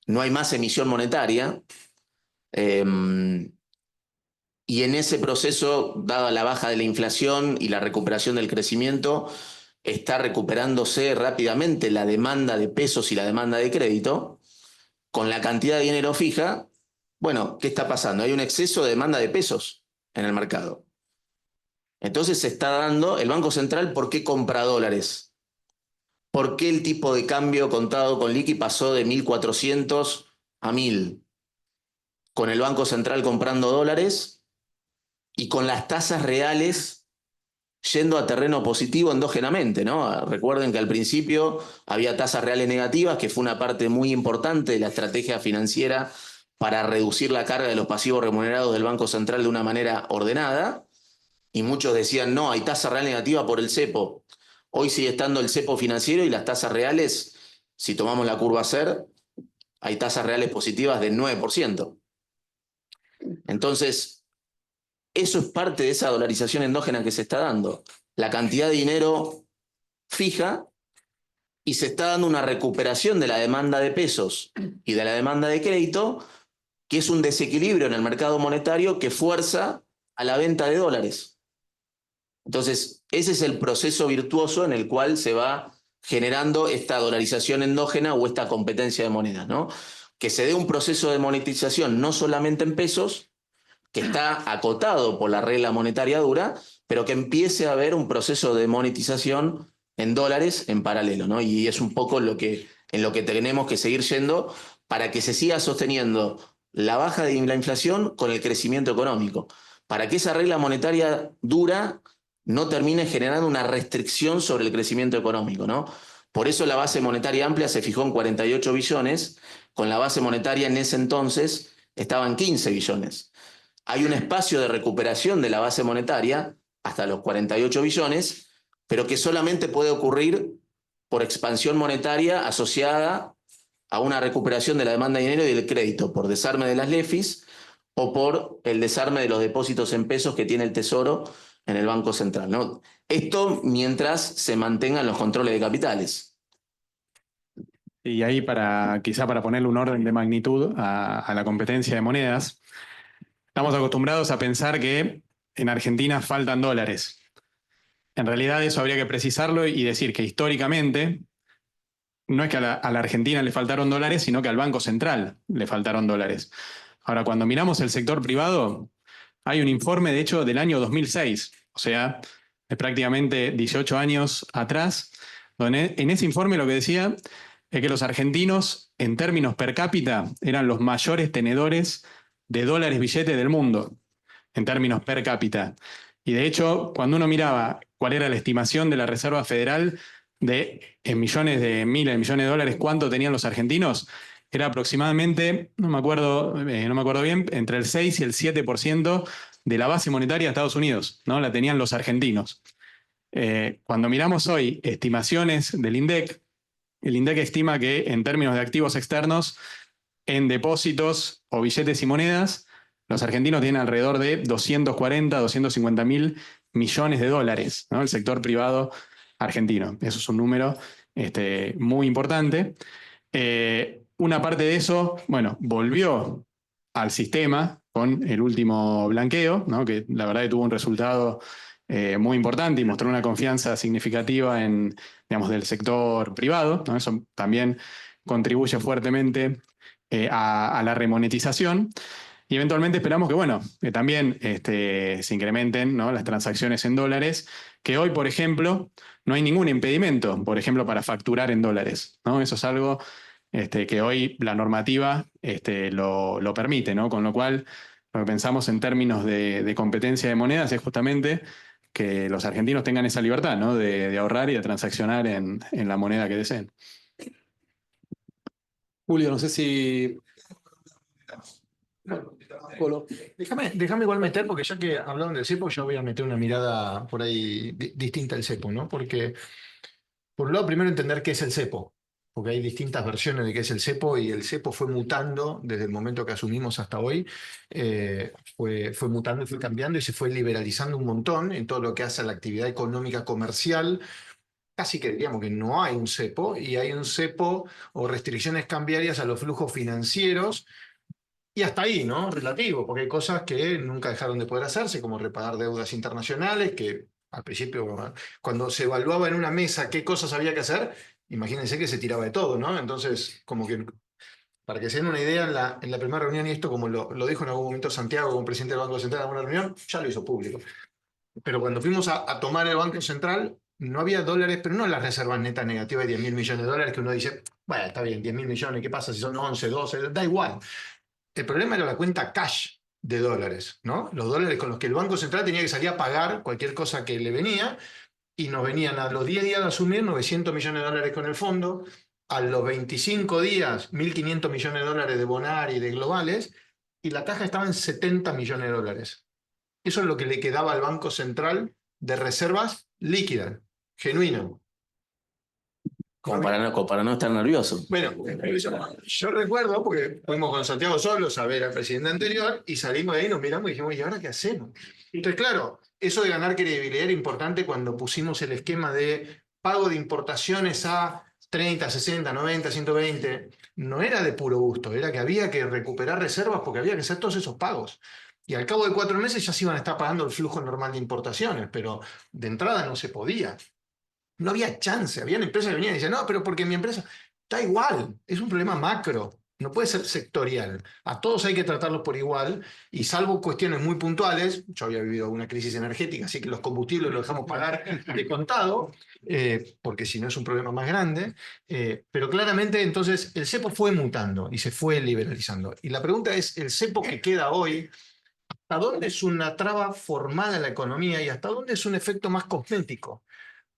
no hay más emisión monetaria. Y en ese proceso, dada la baja de la inflación y la recuperación del crecimiento, está recuperándose rápidamente la demanda de pesos y la demanda de crédito. Con la cantidad de dinero fija, bueno, ¿qué está pasando? Hay un exceso de demanda de pesos en el mercado. Entonces se está dando, el Banco Central, ¿por qué compra dólares? ¿Por qué el tipo de cambio contado con liqui pasó de 1.400 a 1.000? Con el Banco Central comprando dólares y con las tasas reales yendo a terreno positivo endógenamente, ¿no? Recuerden que al principio había tasas reales negativas, que fue una parte muy importante de la estrategia financiera para reducir la carga de los pasivos remunerados del Banco Central de una manera ordenada. Y muchos decían, no, hay tasa real negativa por el cepo. Hoy sigue estando el cepo financiero y las tasas reales, si tomamos la curva SER, hay tasas reales positivas del 9%. Entonces, eso es parte de esa dolarización endógena que se está dando. La cantidad de dinero fija y se está dando una recuperación de la demanda de pesos y de la demanda de crédito, que es un desequilibrio en el mercado monetario que fuerza a la venta de dólares. Entonces, ese es el proceso virtuoso en el cual se va generando esta dolarización endógena o esta competencia de monedas, ¿no? Que se dé un proceso de monetización no solamente en pesos, que está acotado por la regla monetaria dura, pero que empiece a haber un proceso de monetización en dólares en paralelo, ¿no? Y es un poco en lo que tenemos que seguir yendo para que se siga sosteniendo la baja de la inflación con el crecimiento económico, para que esa regla monetaria dura no termine generando una restricción sobre el crecimiento económico, ¿no? Por eso la base monetaria amplia se fijó en 48 billones, con la base monetaria en ese entonces estaba en 15 billones. Hay un espacio de recuperación de la base monetaria hasta los 48 billones, pero que solamente puede ocurrir por expansión monetaria asociada a una recuperación de la demanda de dinero y del crédito, por desarme de las LEFIs o por el desarme de los depósitos en pesos que tiene el Tesoro en el Banco Central, ¿no? Esto mientras se mantengan los controles de capitales. Y ahí quizá para ponerle un orden de magnitud a la competencia de monedas, estamos acostumbrados a pensar que en Argentina faltan dólares. En realidad eso habría que precisarlo y decir que históricamente no es que a la Argentina le faltaron dólares, sino que al Banco Central le faltaron dólares. Ahora, cuando miramos el sector privado, hay un informe, de hecho, del año 2006, o sea, de prácticamente 18 años atrás, donde en ese informe lo que decía es que los argentinos, en términos per cápita, eran los mayores tenedores de dólares billetes del mundo, en términos per cápita. Y de hecho, cuando uno miraba cuál era la estimación de la Reserva Federal en millones de dólares, cuánto tenían los argentinos, era aproximadamente, no me acuerdo bien, entre el 6 y el 7% de la base monetaria de Estados Unidos, ¿no? La tenían los argentinos. Cuando miramos hoy estimaciones del INDEC, el INDEC estima que en términos de activos externos, en depósitos o billetes y monedas, los argentinos tienen alrededor de 240, 250 mil millones de dólares, ¿no? El sector privado argentino. Eso es un número muy importante. Una parte de eso, bueno, volvió al sistema con el último blanqueo, ¿no? Que la verdad que tuvo un resultado muy importante y mostró una confianza significativa en, digamos, del sector privado, ¿no? Eso también contribuye fuertemente a la remonetización. Y eventualmente esperamos que, bueno, que también se incrementen, ¿no? Las transacciones en dólares, que hoy, por ejemplo, no hay ningún impedimento, por ejemplo, para facturar en dólares, ¿no? Eso es algo que hoy la normativa lo permite, ¿no? Con lo cual, lo que pensamos en términos de competencia de monedas es justamente que los argentinos tengan esa libertad, ¿no? De ahorrar y de transaccionar en la moneda que deseen. Julio, no sé si... Polo. Déjame igual meter, porque ya que hablaron del cepo, yo voy a meter una mirada por ahí distinta al cepo, ¿no? Porque, por un lado, primero entender qué es el cepo, porque hay distintas versiones de qué es el cepo y el cepo fue mutando desde el momento que asumimos hasta hoy, fue mutando y fue cambiando y se fue liberalizando un montón en todo lo que hace a la actividad económica comercial. Casi que diríamos que no hay un cepo y hay un cepo o restricciones cambiarias a los flujos financieros. Y hasta ahí, ¿no? Relativo, porque hay cosas que nunca dejaron de poder hacerse, como repagar deudas internacionales, que al principio, cuando se evaluaba en una mesa qué cosas había que hacer, imagínense que se tiraba de todo, ¿no? Entonces, como que, para que se den una idea, en la primera reunión, y esto como lo dijo en algún momento Santiago como presidente del Banco Central en alguna reunión, ya lo hizo público. Pero cuando fuimos a tomar el Banco Central, no había dólares, pero no las reservas netas negativas de 10.000 millones de dólares, que uno dice, bueno, está bien, 10.000 millones, ¿qué pasa si son 11, 12? Da igual. El problema era la cuenta cash de dólares, ¿no? Los dólares con los que el Banco Central tenía que salir a pagar cualquier cosa que le venía, y nos venían a los 10 días de asumir 900 millones de dólares con el fondo, a los 25 días 1.500 millones de dólares de Bonar y de globales, y la caja estaba en 70 millones de dólares. Eso es lo que le quedaba al Banco Central de reservas líquidas, genuinas. Como para no estar nervioso. Bueno, yo recuerdo, porque fuimos con Santiago solos a ver al presidente anterior y salimos de ahí, nos miramos y dijimos, ¿y ahora qué hacemos? Entonces, claro, eso de ganar credibilidad era importante cuando pusimos el esquema de pago de importaciones a 30, 60, 90, 120. No era de puro gusto, era que había que recuperar reservas porque había que hacer todos esos pagos. Y al cabo de 4 meses ya se iban a estar pagando el flujo normal de importaciones, pero de entrada no se podía. No había chance, habían empresas que venían y decían, no, pero porque mi empresa, da igual, es un problema macro, no puede ser sectorial. A todos hay que tratarlos por igual, y salvo cuestiones muy puntuales, yo había vivido una crisis energética, así que los combustibles los dejamos pagar de contado, porque si no es un problema más grande, pero claramente entonces el cepo fue mutando y se fue liberalizando. Y la pregunta es, el cepo que queda hoy, ¿hasta dónde es una traba formada en la economía y hasta dónde es un efecto más cosmético?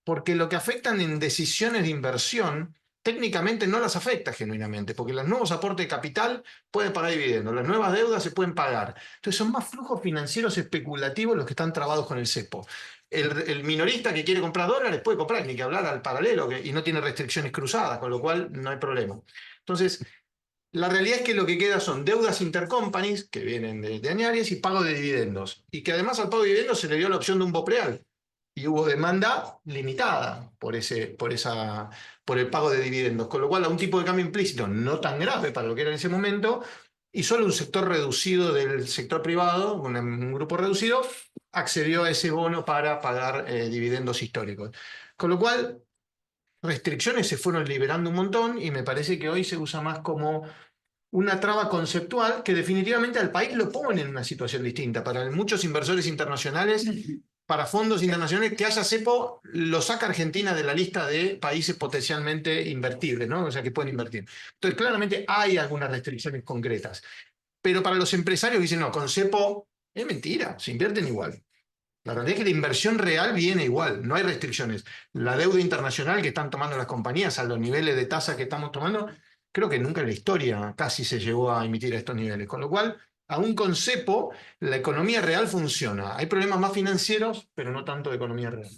Porque lo que afectan en decisiones de inversión, técnicamente no las afecta genuinamente, porque los nuevos aportes de capital pueden pagar dividendos, las nuevas deudas se pueden pagar. Entonces son más flujos financieros especulativos los que están trabados con el cepo. El minorista que quiere comprar dólares puede comprar, ni que hablar al paralelo, y no tiene restricciones cruzadas, con lo cual no hay problema. Entonces, la realidad es que lo que queda son deudas intercompanies, que vienen de añares, y pago de dividendos. Y que además al pago de dividendos se le dio la opción de un BOPREAL. Y hubo demanda limitada por el pago de dividendos, con lo cual a un tipo de cambio implícito no tan grave para lo que era en ese momento, y solo un sector reducido del sector privado, un grupo reducido, accedió a ese bono para pagar dividendos históricos. Con lo cual, restricciones se fueron liberando un montón y me parece que hoy se usa más como una traba conceptual que definitivamente al país lo pone en una situación distinta. Para muchos inversores internacionales, para fondos internacionales, que haya cepo lo saca Argentina de la lista de países potencialmente invertibles, ¿no? O sea, que pueden invertir. Entonces, claramente hay algunas restricciones concretas. Pero para los empresarios que dicen, no, con cepo es mentira, se invierten igual. La realidad es que la inversión real viene igual, no hay restricciones. La deuda internacional que están tomando las compañías a los niveles de tasa que estamos tomando, creo que nunca en la historia casi se llegó a emitir a estos niveles. Con lo cual, aún con cepo, la economía real funciona. Hay problemas más financieros, pero no tanto de economía real.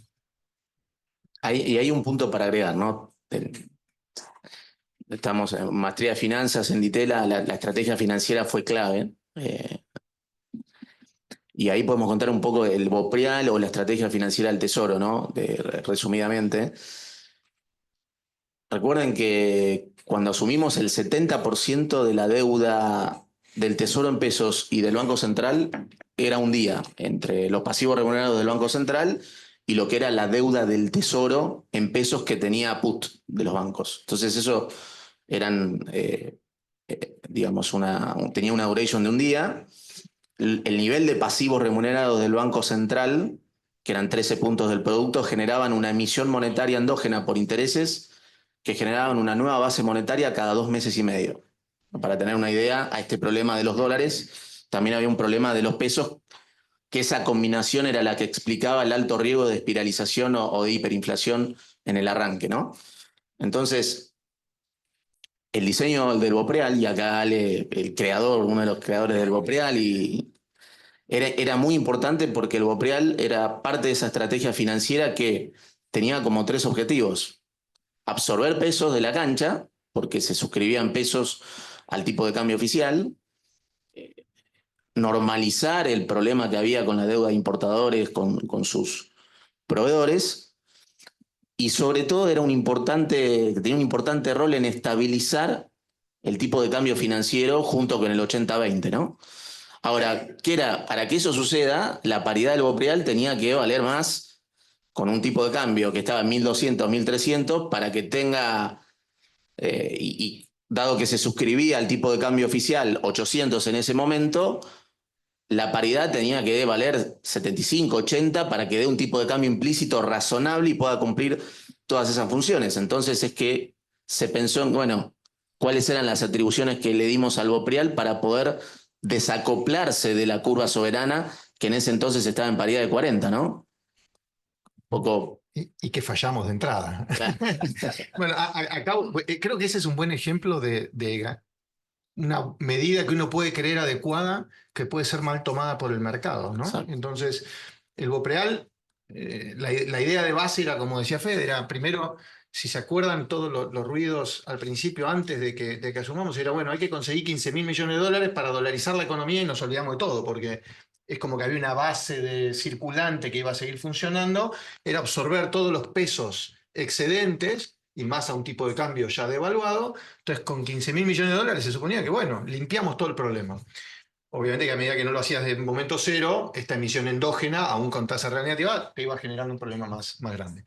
Y hay un punto para agregar, ¿no? Estamos en maestría de finanzas en Ditela, la estrategia financiera fue clave. Y ahí podemos contar un poco el BOPREAL o la estrategia financiera del Tesoro, ¿no? Resumidamente. Recuerden que cuando asumimos el 70% de la deuda del Tesoro en pesos y del Banco Central era un día, entre los pasivos remunerados del Banco Central y lo que era la deuda del Tesoro en pesos que tenía put de los bancos. Entonces eso eran, digamos, tenía una duration de un día. El nivel de pasivos remunerados del Banco Central, que eran 13 puntos del producto, generaban una emisión monetaria endógena por intereses que generaban una nueva base monetaria cada 2 meses y medio. Para tener una idea, a este problema de los dólares también había un problema de los pesos, que esa combinación era la que explicaba el alto riesgo de espiralización o de hiperinflación en el arranque, ¿no? Entonces, el diseño del Bopreal, y acá el creador, uno de los creadores del Bopreal, era muy importante porque el Bopreal era parte de esa estrategia financiera que tenía como 3 objetivos: absorber pesos de la cancha, porque se suscribían pesos al tipo de cambio oficial, normalizar el problema que había con la deuda de importadores con sus proveedores, y sobre todo tenía un importante rol en estabilizar el tipo de cambio financiero junto con el 80-20, ¿no? Ahora, ¿qué era? Para que eso suceda, la paridad del Bopreal tenía que valer más con un tipo de cambio que estaba en 1.200, 1.300, para que tenga, y dado que se suscribía al tipo de cambio oficial 800 en ese momento, la paridad tenía que valer 75, 80 para que dé un tipo de cambio implícito razonable y pueda cumplir todas esas funciones. Entonces es que se pensó en, bueno, cuáles eran las atribuciones que le dimos al Bopreal para poder desacoplarse de la curva soberana, que en ese entonces estaba en paridad de 40, ¿no? Poco. Y que fallamos de entrada. Claro. Bueno, acá creo que ese es un buen ejemplo de una medida que uno puede creer adecuada, que puede ser mal tomada por el mercado, ¿no? Exacto. Entonces, el Bopreal, la idea de base era, como decía Fede, era primero, si se acuerdan todos los ruidos al principio, antes de que asumamos, era, bueno, hay que conseguir 15.000 millones de dólares para dolarizar la economía y nos olvidamos de todo, porque es como que había una base de circulante que iba a seguir funcionando, era absorber todos los pesos excedentes y más a un tipo de cambio ya devaluado. Entonces, con 15.000 millones de dólares se suponía que, bueno, limpiamos todo el problema. Obviamente que a medida que no lo hacías de momento cero, esta emisión endógena, aún con tasa real negativa, te iba generando un problema más grande.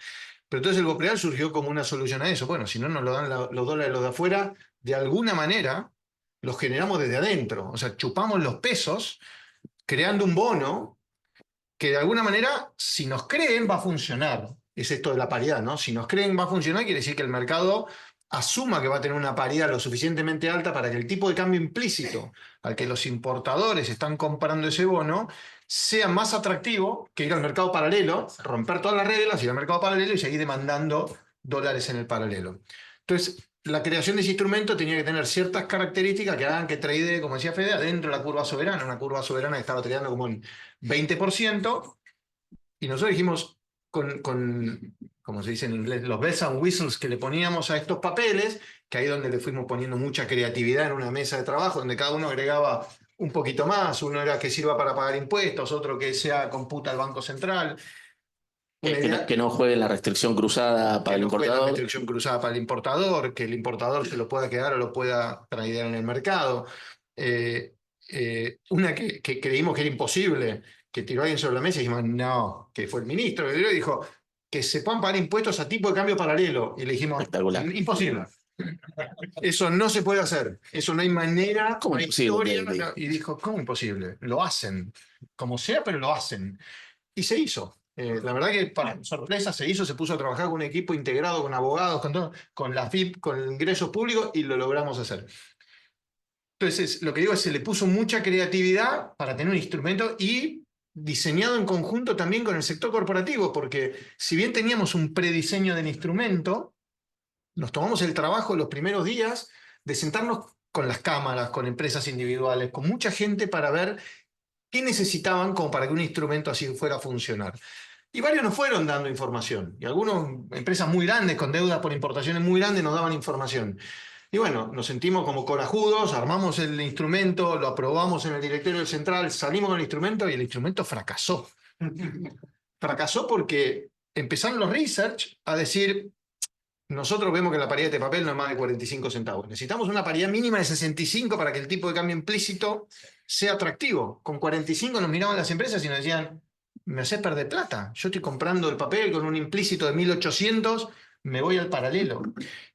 Pero entonces el Bopreal surgió como una solución a eso. Bueno, si no nos lo dan los dólares los de afuera, de alguna manera los generamos desde adentro. O sea, chupamos los pesos creando un bono que de alguna manera, si nos creen, va a funcionar. Es esto de la paridad, ¿no? Si nos creen, va a funcionar, quiere decir que el mercado asuma que va a tener una paridad lo suficientemente alta para que el tipo de cambio implícito al que los importadores están comprando ese bono sea más atractivo que ir al mercado paralelo, romper todas las reglas, ir al mercado paralelo y seguir demandando dólares en el paralelo. Entonces, la creación de ese instrumento tenía que tener ciertas características que hagan que trade, como decía Fede, adentro de la curva soberana, una curva soberana que estaba tradeando como en 20%, y nosotros dijimos, como se dice en inglés, los bells and whistles que le poníamos a estos papeles, que ahí es donde le fuimos poniendo mucha creatividad en una mesa de trabajo, donde cada uno agregaba un poquito más, uno era que sirva para pagar impuestos, otro que sea computa el Banco Central. Que no juegue la restricción cruzada para el importador. La restricción cruzada para el importador, que el importador se lo pueda quedar o lo pueda tradear en el mercado. Una que creímos que era imposible, que tiró alguien sobre la mesa y dijimos, no, que fue el ministro, que dijo que se puedan pagar impuestos a tipo de cambio paralelo. Y le dijimos, imposible. Eso no se puede hacer. Eso no hay manera. ¿Cómo imposible? Y dijo, ¿cómo imposible? Lo hacen. Como sea, pero lo hacen. Y se hizo. La verdad que para sorpresa se hizo, se puso a trabajar con un equipo integrado, con abogados, con todo, con la FIP, con ingresos públicos, y lo logramos hacer. Entonces, lo que digo es, se le puso mucha creatividad para tener un instrumento y diseñado en conjunto también con el sector corporativo, porque si bien teníamos un prediseño del instrumento, nos tomamos el trabajo los primeros días de sentarnos con las cámaras, con empresas individuales, con mucha gente para ver qué necesitaban como para que un instrumento así fuera a funcionar. Y varios nos fueron dando información. Y algunas empresas muy grandes, con deudas por importaciones muy grandes, nos daban información. Y bueno, nos sentimos como corajudos, armamos el instrumento, lo aprobamos en el directorio del central, salimos con el instrumento y el instrumento fracasó. Fracasó porque empezaron los research a decir, nosotros vemos que la paridad de papel no es más de 45 centavos. Necesitamos una paridad mínima de 65 para que el tipo de cambio implícito sea atractivo. Con 45 nos miraban las empresas y nos decían, me haces perder plata. Yo estoy comprando el papel con un implícito de 1800, me voy al paralelo.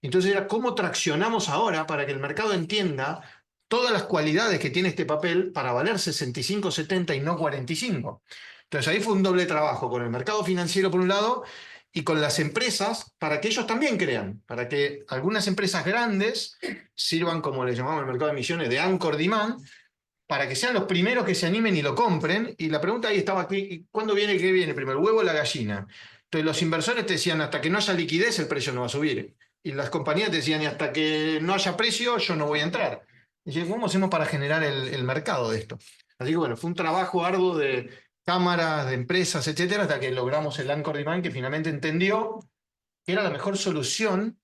Entonces era cómo traccionamos ahora para que el mercado entienda todas las cualidades que tiene este papel para valer 65, 70 y no 45. Entonces ahí fue un doble trabajo con el mercado financiero por un lado y con las empresas para que ellos también crean, para que algunas empresas grandes sirvan, como le llamamos en el mercado de emisiones, de anchor demand, para que sean los primeros que se animen y lo compren. Y la pregunta ahí estaba aquí, ¿cuándo viene? ¿Qué viene primero, el huevo o la gallina? Entonces los inversores te decían, hasta que no haya liquidez el precio no va a subir. Y las compañías te decían, y hasta que no haya precio yo no voy a entrar. Y dije, ¿cómo hacemos para generar el mercado de esto? Así que bueno, fue un trabajo arduo de cámaras, de empresas, etcétera, hasta que logramos el anchor demand, que finalmente entendió que era la mejor solución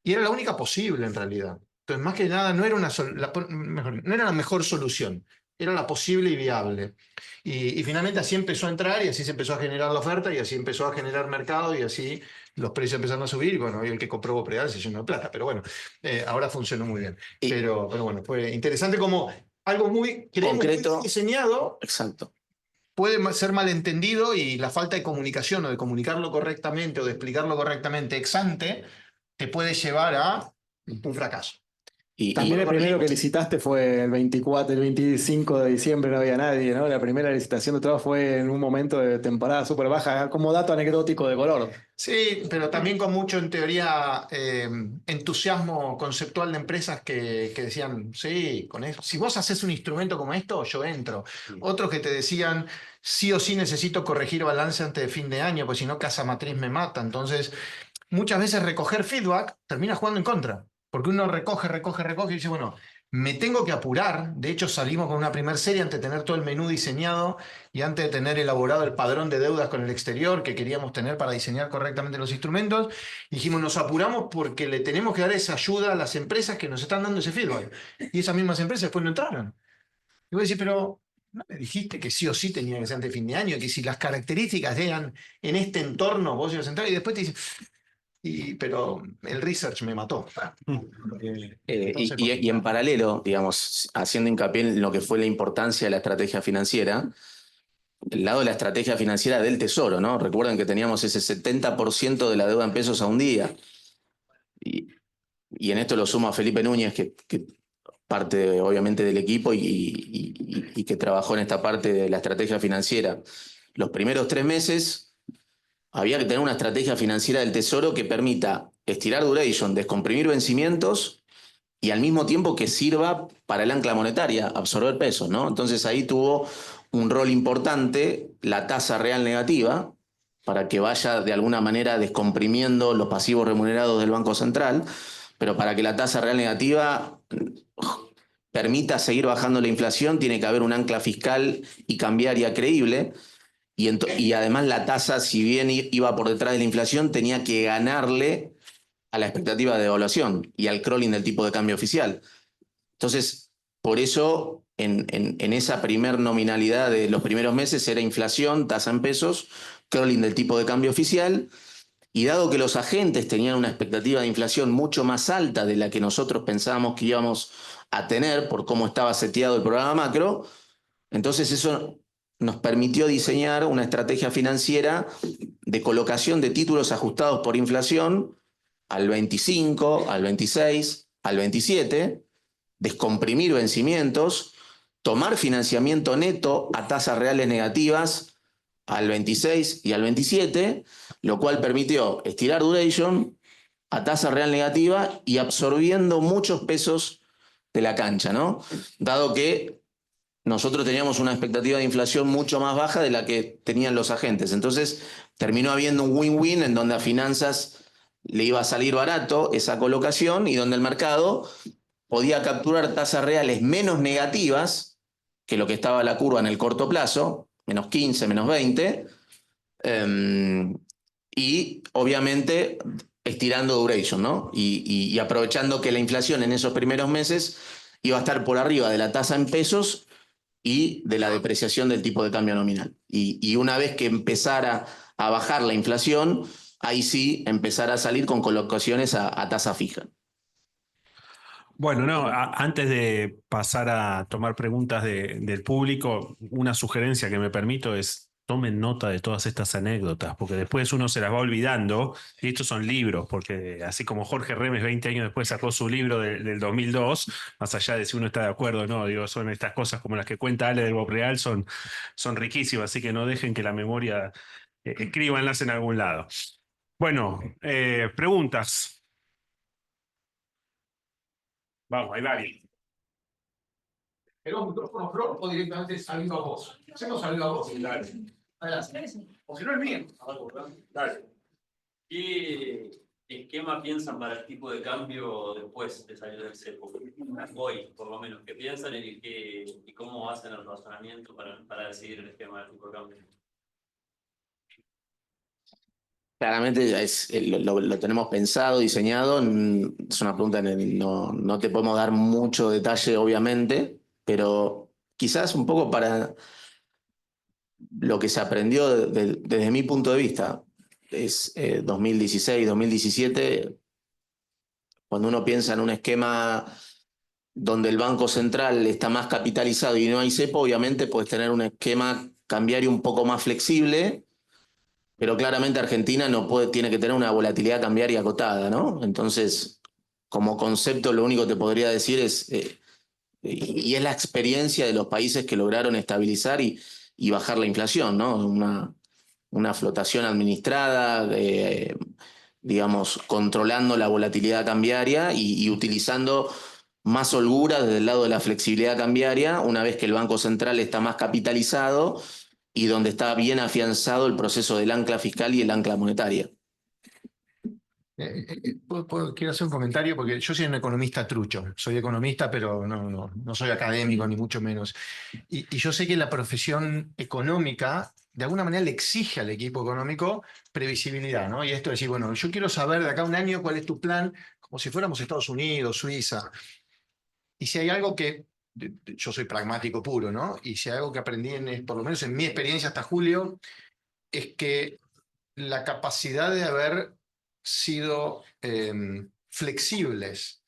y era la única posible en realidad. Entonces, más que nada, no era, no era la mejor solución, era la posible y viable. Y finalmente así empezó a entrar y así se empezó a generar la oferta y así empezó a generar mercado y así los precios empezaron a subir. Y bueno, y el que compró Bopreal se llenó de plata, pero bueno, ahora funcionó muy bien. Y- Pero bueno, fue interesante como algo muy Concreto. muy diseñado Exacto. puede ser malentendido y la falta de comunicación o de comunicarlo correctamente o de explicarlo correctamente ex ante te puede llevar a un fracaso. También el primero que licitaste fue el 24, el 25 de diciembre, no había nadie, ¿no? La primera licitación de trabajo fue en un momento de temporada súper baja, como dato anecdótico de color. Sí, pero también con mucho, en teoría, entusiasmo conceptual de empresas que decían, sí, con eso, si vos haces un instrumento como esto, yo entro. Otros que te decían, sí o sí necesito corregir balance antes de fin de año, pues si no, casa matriz me mata. Entonces, muchas veces recoger feedback termina jugando en contra, porque uno recoge y dice, bueno, me tengo que apurar. De hecho, salimos con una primera serie antes de tener todo el menú diseñado y antes de tener elaborado el padrón de deudas con el exterior que queríamos tener para diseñar correctamente los instrumentos. Dijimos, nos apuramos porque le tenemos que dar esa ayuda a las empresas que nos están dando ese feedback. Y esas mismas empresas después no entraron. Y vos decís, pero ¿no me dijiste que sí o sí tenía que ser antes de fin de año? Que si las características eran en este entorno, vos ibas a entrar y después te dicen, pero el research me mató. Entonces, Y en paralelo, digamos, haciendo hincapié en lo que fue la importancia de la estrategia financiera, el lado de la estrategia financiera del Tesoro, ¿no? Recuerden que teníamos ese 70% de la deuda en pesos a un día. Y en esto lo sumo a Felipe Núñez, que parte obviamente del equipo y que trabajó en esta parte de la estrategia financiera. Los primeros 3 meses había que tener una estrategia financiera del Tesoro que permita estirar duration, descomprimir vencimientos y al mismo tiempo que sirva para el ancla monetaria, absorber pesos, ¿no? Entonces ahí tuvo un rol importante la tasa real negativa para que vaya de alguna manera descomprimiendo los pasivos remunerados del Banco Central, pero para que la tasa real negativa permita seguir bajando la inflación tiene que haber un ancla fiscal y cambiaria creíble. Y además la tasa, si bien iba por detrás de la inflación, tenía que ganarle a la expectativa de devaluación y al crawling del tipo de cambio oficial. Entonces, por eso, en esa primer nominalidad de los primeros meses era inflación, tasa en pesos, crawling del tipo de cambio oficial, y dado que los agentes tenían una expectativa de inflación mucho más alta de la que nosotros pensábamos que íbamos a tener por cómo estaba seteado el programa macro, entonces eso nos permitió diseñar una estrategia financiera de colocación de títulos ajustados por inflación al 25, al 26, al 27, descomprimir vencimientos, tomar financiamiento neto a tasas reales negativas al 26 y al 27, lo cual permitió estirar duration a tasa real negativa y absorbiendo muchos pesos de la cancha, ¿no? Dado que nosotros teníamos una expectativa de inflación mucho más baja de la que tenían los agentes. Entonces terminó habiendo un win-win en donde a finanzas le iba a salir barato esa colocación y donde el mercado podía capturar tasas reales menos negativas que lo que estaba la curva en el corto plazo, menos 15, menos 20, y obviamente estirando duration, ¿no? Y aprovechando que la inflación en esos primeros meses iba a estar por arriba de la tasa en pesos y de la depreciación del tipo de cambio nominal. Y una vez que empezara a bajar la inflación, ahí sí empezar a salir con colocaciones a tasa fija. Bueno, no, antes de pasar a tomar preguntas del público, una sugerencia que me permito es tomen nota de todas estas anécdotas, porque después uno se las va olvidando, y estos son libros, porque así como Jorge Remes 20 años después sacó su libro del 2002, más allá de si uno está de acuerdo o no, digo, son estas cosas como las que cuenta Ale del Bopreal, son riquísimas, así que no dejen que la memoria escríbanlas en algún lado. Bueno, preguntas. Vamos, hay varias. ¿Queremos micrófono Flor o directamente saliendo a vos? Hacemos saliendo a vos. Dale. Adelante. O si no es mío. Dale. ¿Qué esquema piensan para el tipo de cambio después de salir del cepo? Hoy, por lo menos, ¿qué piensan y cómo hacen el razonamiento para decidir el esquema del tipo de cambio? Claramente lo tenemos pensado, diseñado. Es una pregunta en la que no te podemos dar mucho detalle, obviamente, pero quizás un poco para lo que se aprendió desde mi punto de vista. Es 2016, 2017, cuando uno piensa en un esquema donde el Banco Central está más capitalizado y no hay cepo, obviamente puedes tener un esquema cambiario un poco más flexible. Pero claramente Argentina tiene que tener una volatilidad cambiaria acotada, ¿no? Entonces, como concepto, lo único que te podría decir es, y es la experiencia de los países que lograron estabilizar y bajar la inflación, ¿no? Una flotación administrada, digamos, controlando la volatilidad cambiaria y utilizando más holgura desde el lado de la flexibilidad cambiaria, una vez que el Banco Central está más capitalizado y donde está bien afianzado el proceso del ancla fiscal y el ancla monetaria. Quiero hacer un comentario porque yo soy un economista trucho. Soy economista, pero no soy académico, ni mucho menos. Y yo sé que la profesión económica, de alguna manera, le exige al equipo económico previsibilidad, ¿no? Y esto de decir, bueno, yo quiero saber de acá a un año cuál es tu plan, como si fuéramos Estados Unidos, Suiza. Y si hay algo que yo soy pragmático puro, ¿no? Y si hay algo que aprendí, por lo menos en mi experiencia hasta julio, es que la capacidad de haber sido flexibles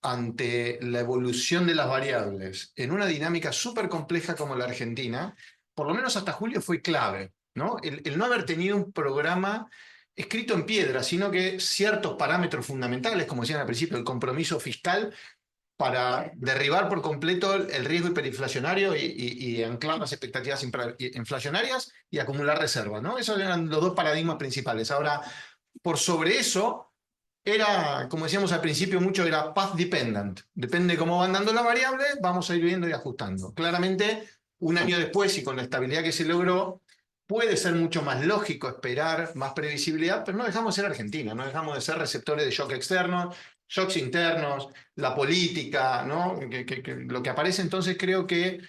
ante la evolución de las variables en una dinámica súper compleja como la Argentina, por lo menos hasta julio fue clave, ¿no? El no haber tenido un programa escrito en piedra, sino que ciertos parámetros fundamentales, como decían al principio, el compromiso fiscal, para derribar por completo el riesgo hiperinflacionario y anclar las expectativas inflacionarias y acumular reservas, ¿no? Esos eran los dos paradigmas principales. Ahora, por sobre eso, era, como decíamos al principio, mucho era path dependent. Depende de cómo van dando las variables, vamos a ir viendo y ajustando. Claramente, un año después y con la estabilidad que se logró, puede ser mucho más lógico esperar más previsibilidad, pero no dejamos de ser Argentina, no dejamos de ser receptores de shock externos, shocks internos, la política, ¿no? Lo que aparece entonces creo que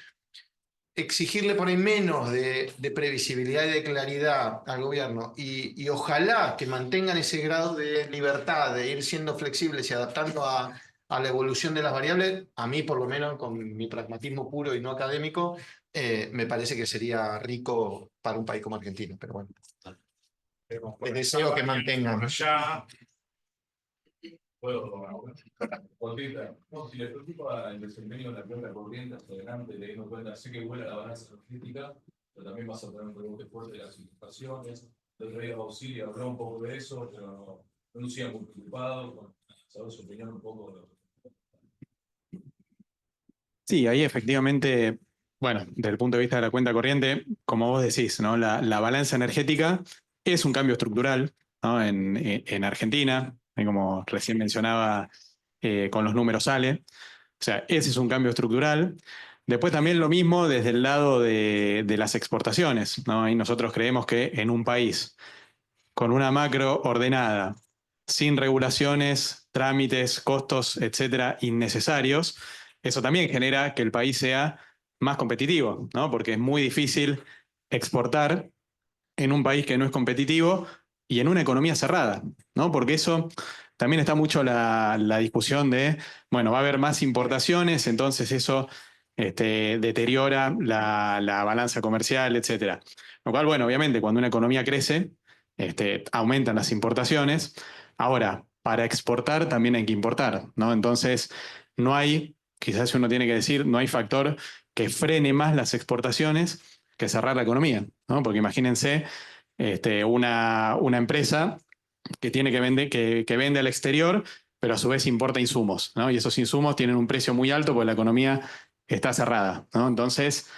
exigirle por ahí menos de previsibilidad y de claridad al gobierno y ojalá que mantengan ese grado de libertad, de ir siendo flexibles y adaptando a la evolución de las variables, a mí por lo menos con mi pragmatismo puro y no académico, me parece que sería rico para un país como Argentina, pero bueno. Les deseo que mantengan. Puedo tomar una. Si les preocupa el desempeño de la cuenta corriente hacia adelante, teniendo en cuenta, sé que vuela la balanza energética, pero también vas a tener un rebote fuerte de las importaciones. El otro día Auxilio habló un poco de eso, pero no lucía muy preocupado. Saber su opinión un poco. Sí, ahí efectivamente, bueno, desde el punto de vista de la cuenta corriente, como vos decís, ¿no? La balanza energética es un cambio estructural, ¿no? En Argentina, como recién mencionaba, con los números sale. O sea, ese es un cambio estructural. Después también lo mismo desde el lado de las exportaciones, ¿no? Y nosotros creemos que en un país con una macro ordenada, sin regulaciones, trámites, costos, etcétera, innecesarios, eso también genera que el país sea más competitivo, ¿no? Porque es muy difícil exportar en un país que no es competitivo y en una economía cerrada, ¿no? Porque eso también está mucho la discusión de, bueno, va a haber más importaciones, entonces eso deteriora la balanza comercial, etcétera. Lo cual, bueno, obviamente, cuando una economía crece, aumentan las importaciones. Ahora, para exportar también hay que importar, ¿no? Entonces, no hay, quizás uno tiene que decir, no hay factor que frene más las exportaciones que cerrar la economía, ¿no? Porque imagínense una empresa que tiene que vender, que vende al exterior, pero a su vez importa insumos, ¿no? Y esos insumos tienen un precio muy alto porque la economía está cerrada, ¿no? Entonces,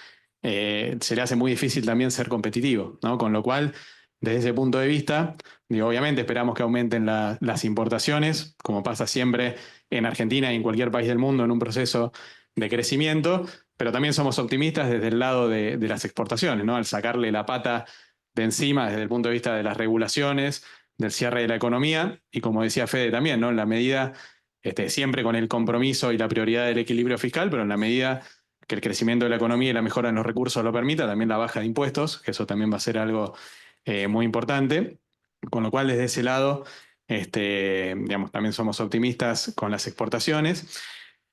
se le hace muy difícil también ser competitivo, ¿no? Con lo cual, desde ese punto de vista, digo, obviamente esperamos que aumenten las importaciones, como pasa siempre en Argentina y en cualquier país del mundo en un proceso de crecimiento, pero también somos optimistas desde el lado de las exportaciones, ¿no? Al sacarle la pata de encima desde el punto de vista de las regulaciones, del cierre de la economía y como decía Fede también, ¿no? En la medida, siempre con el compromiso y la prioridad del equilibrio fiscal, pero en la medida que el crecimiento de la economía y la mejora en los recursos lo permita, también la baja de impuestos, que eso también va a ser algo muy importante. Con lo cual, desde ese lado, digamos, también somos optimistas con las exportaciones.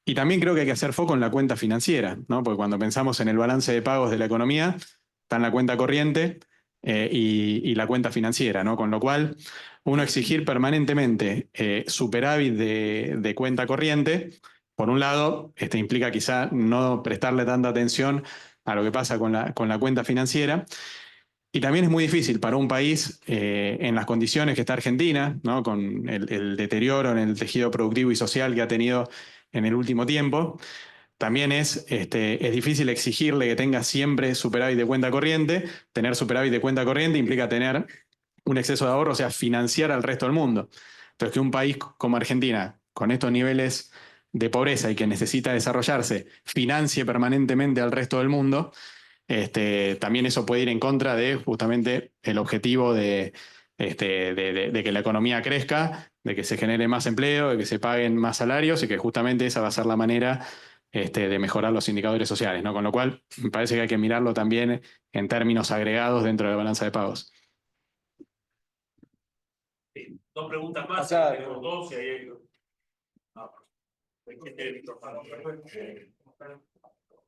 Y también creo que hay que hacer foco en la cuenta financiera, ¿no? Porque cuando pensamos en el balance de pagos de la economía, está en la cuenta corriente y la cuenta financiera, ¿no? Con lo cual, uno exigir permanentemente superávit de cuenta corriente, por un lado, implica quizá no prestarle tanta atención a lo que pasa con la cuenta financiera. Y también es muy difícil para un país en las condiciones que está Argentina, ¿no? Con el deterioro en el tejido productivo y social que ha tenido en el último tiempo. También es difícil exigirle que tenga siempre superávit de cuenta corriente. Tener superávit de cuenta corriente implica tener un exceso de ahorro, o sea, financiar al resto del mundo. Entonces, que un país como Argentina, con estos niveles de pobreza y que necesita desarrollarse, financie permanentemente al resto del mundo, también eso puede ir en contra de justamente el objetivo de que la economía crezca, de que se genere más empleo, de que se paguen más salarios y que justamente esa va a ser la manera de mejorar los indicadores sociales, ¿no? Con lo cual, me parece que hay que mirarlo también en términos agregados dentro de la balanza de pagos. Dos preguntas más, tenemos dos y ahí hay...